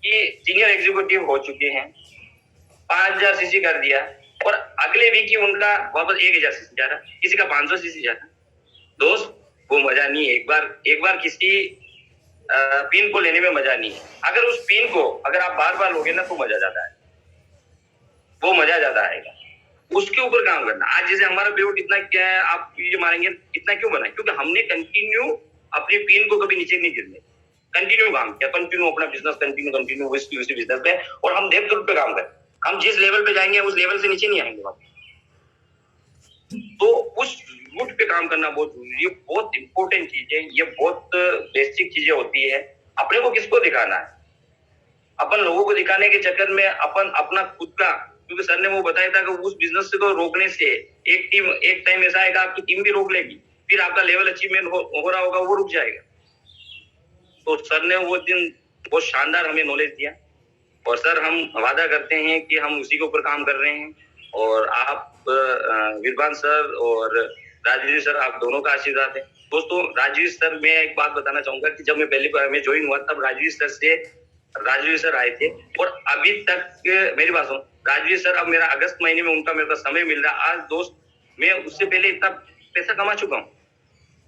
कि सीनियर एग्जीक्यूटिव हो चुके हैं, 5000 सीसी कर दिया और अगले वीक ही उनका वापस 1000 सीसी जा रहा, किसी का 500 सीसी जा रहा। दोस्त वो मजा नहीं है। एक बार किसी पिन को लेने में मजा नहीं है। अगर उस पिन को अगर आप बार बार लोगे ना तो मजा ज्यादा है, वो मजा ज्यादा आएगा। उसके ऊपर काम करना। आज जैसे हमारा पेवट इतना क्या है, आप ये मारेंगे इतना क्यों बना, क्योंकि हमने कंटिन्यू अपनी पिन को कभी नीचे नहीं गिरने, कंटिन्यू काम किया, कंटिन्यू अपना बिजनेस कंटिन्यू उसी बिजनेस पे, और हम डेप्थ पे काम करें। हम जिस लेवल पे जाएंगे उस लेवल से नीचे नहीं आएंगे वापस। तो उस रूट पे काम करना बहुत जरूरी है, ये बहुत इंपॉर्टेंट चीज है, ये बहुत बेसिक चीजें होती है। अपने को किसको दिखाना है? अपन लोगों को दिखाने के चक्कर में अपन अपना खुद का, क्योंकि सर ने वो बताया था कि उस बिजनेस को रोकने से एक टाइम ऐसा आएगा आपकी टीम भी रोक लेगी, फिर आपका लेवल अचीवमेंट हो रहा होगा वो रुक जाएगा। तो सर ने वो दिन बहुत शानदार हमें नॉलेज दिया, और सर हम वादा करते हैं कि हम उसी के ऊपर काम कर रहे हैं। और आप वीरपाल सर और राजवीर सर, आप दोनों का आशीर्वाद है। दोस्तों राजवीर सर, मैं एक बात बताना चाहूंगा कि जब मैं पहली बार में ज्वाइन हुआ तब राजवीर सर आए थे, और अभी तक मेरी बात सुनो, राजवीर सर अब मेरा अगस्त महीने में उनका मेरे को समय मिल रहा। आज दोस्त मैं उससे पहले इतना पैसा कमा चुका हूँ।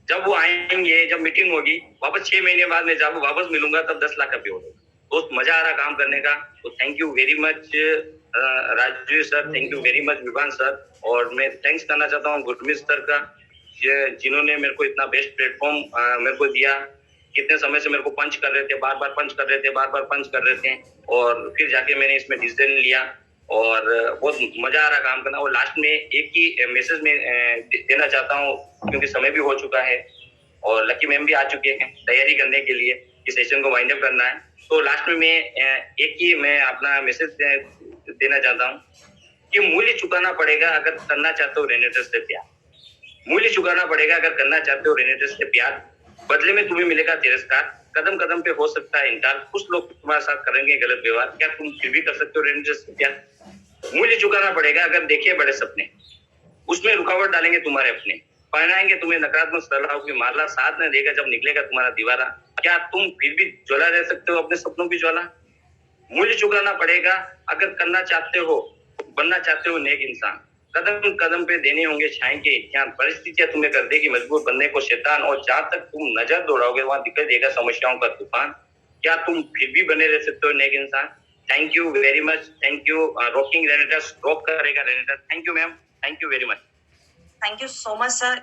जब वो आएंगे, जब मीटिंग होगी, वापस 6 महीने बाद मैं जब वापस मिलूंगा तब 10 लाख का पे होगा। दोस्त मजा आ रहा काम करने का। तो thank you very much Rajveer sir, thank you very much Vibhan sir. और मैं थैंक्स करना चाहता हूँ गुरमीत सर का, जिन्होंने मेरे को इतना बेस्ट प्लेटफॉर्म मेरे को दिया। कितने समय से मेरे को पंच कर रहे थे, बार बार पंच कर रहे थे, और फिर जाके मैंने इसमें डिसीजन लिया, और बहुत मजा आ रहा काम करना। और लास्ट में एक ही मैसेज में देना चाहता हूँ, क्योंकि समय भी हो चुका है और लकी मैम भी आ चुके हैं तैयारी करने के लिए कि सेशन को वाइंड अप करना है। तो लास्ट में मैं अपना मैसेज देना चाहता हूँ कि मूल्य चुकाना पड़ेगा अगर करना चाहते हो रेनेटर्स से प्यार। मूल्य चुकाना पड़ेगा अगर करना चाहते हो रेनेटर्स से प्यार। बदले में तुम्हें मिलेगा तिरस्कार, कदम कदम पे हो सकता है इंकार, कुछ लोग तुम्हारे साथ करेंगे गलत व्यवहार, क्या तुम फिर भी कर सकते हो रेनेटर्स से प्यार? मूल्य चुकाना पड़ेगा अगर देखे बड़े सपने, उसमें रुकावट डालेंगे तुम्हारे अपने, पहनाएंगे तुम्हें नकारात्मक सलाह की माला, साथ न देगा जब निकलेगा तुम्हारा दीवारा, क्या तुम फिर भी ज्वाला रह सकते हो अपने सपनों की ज्वाला? मूल्य चुकाना पड़ेगा अगर करना चाहते हो, बनना चाहते हो नेक इंसान, कदम कदम पे देने होंगे छाएं के इम्तिहान, परिस्थितियां तुम्हें कर देगी मजबूर बनने को शैतान, और जहां तक तुम नजर दौड़ाओगे वहां दिखाई देगा समस्याओं का तूफान, क्या तुम फिर भी बने रह सकते हो नेक इंसान? Thank you very much, thank you. Rocking रेनेटर्स रॉक करेगा रेनेटर। Thank you ma'am, thank you very much. Thank you so much, sir.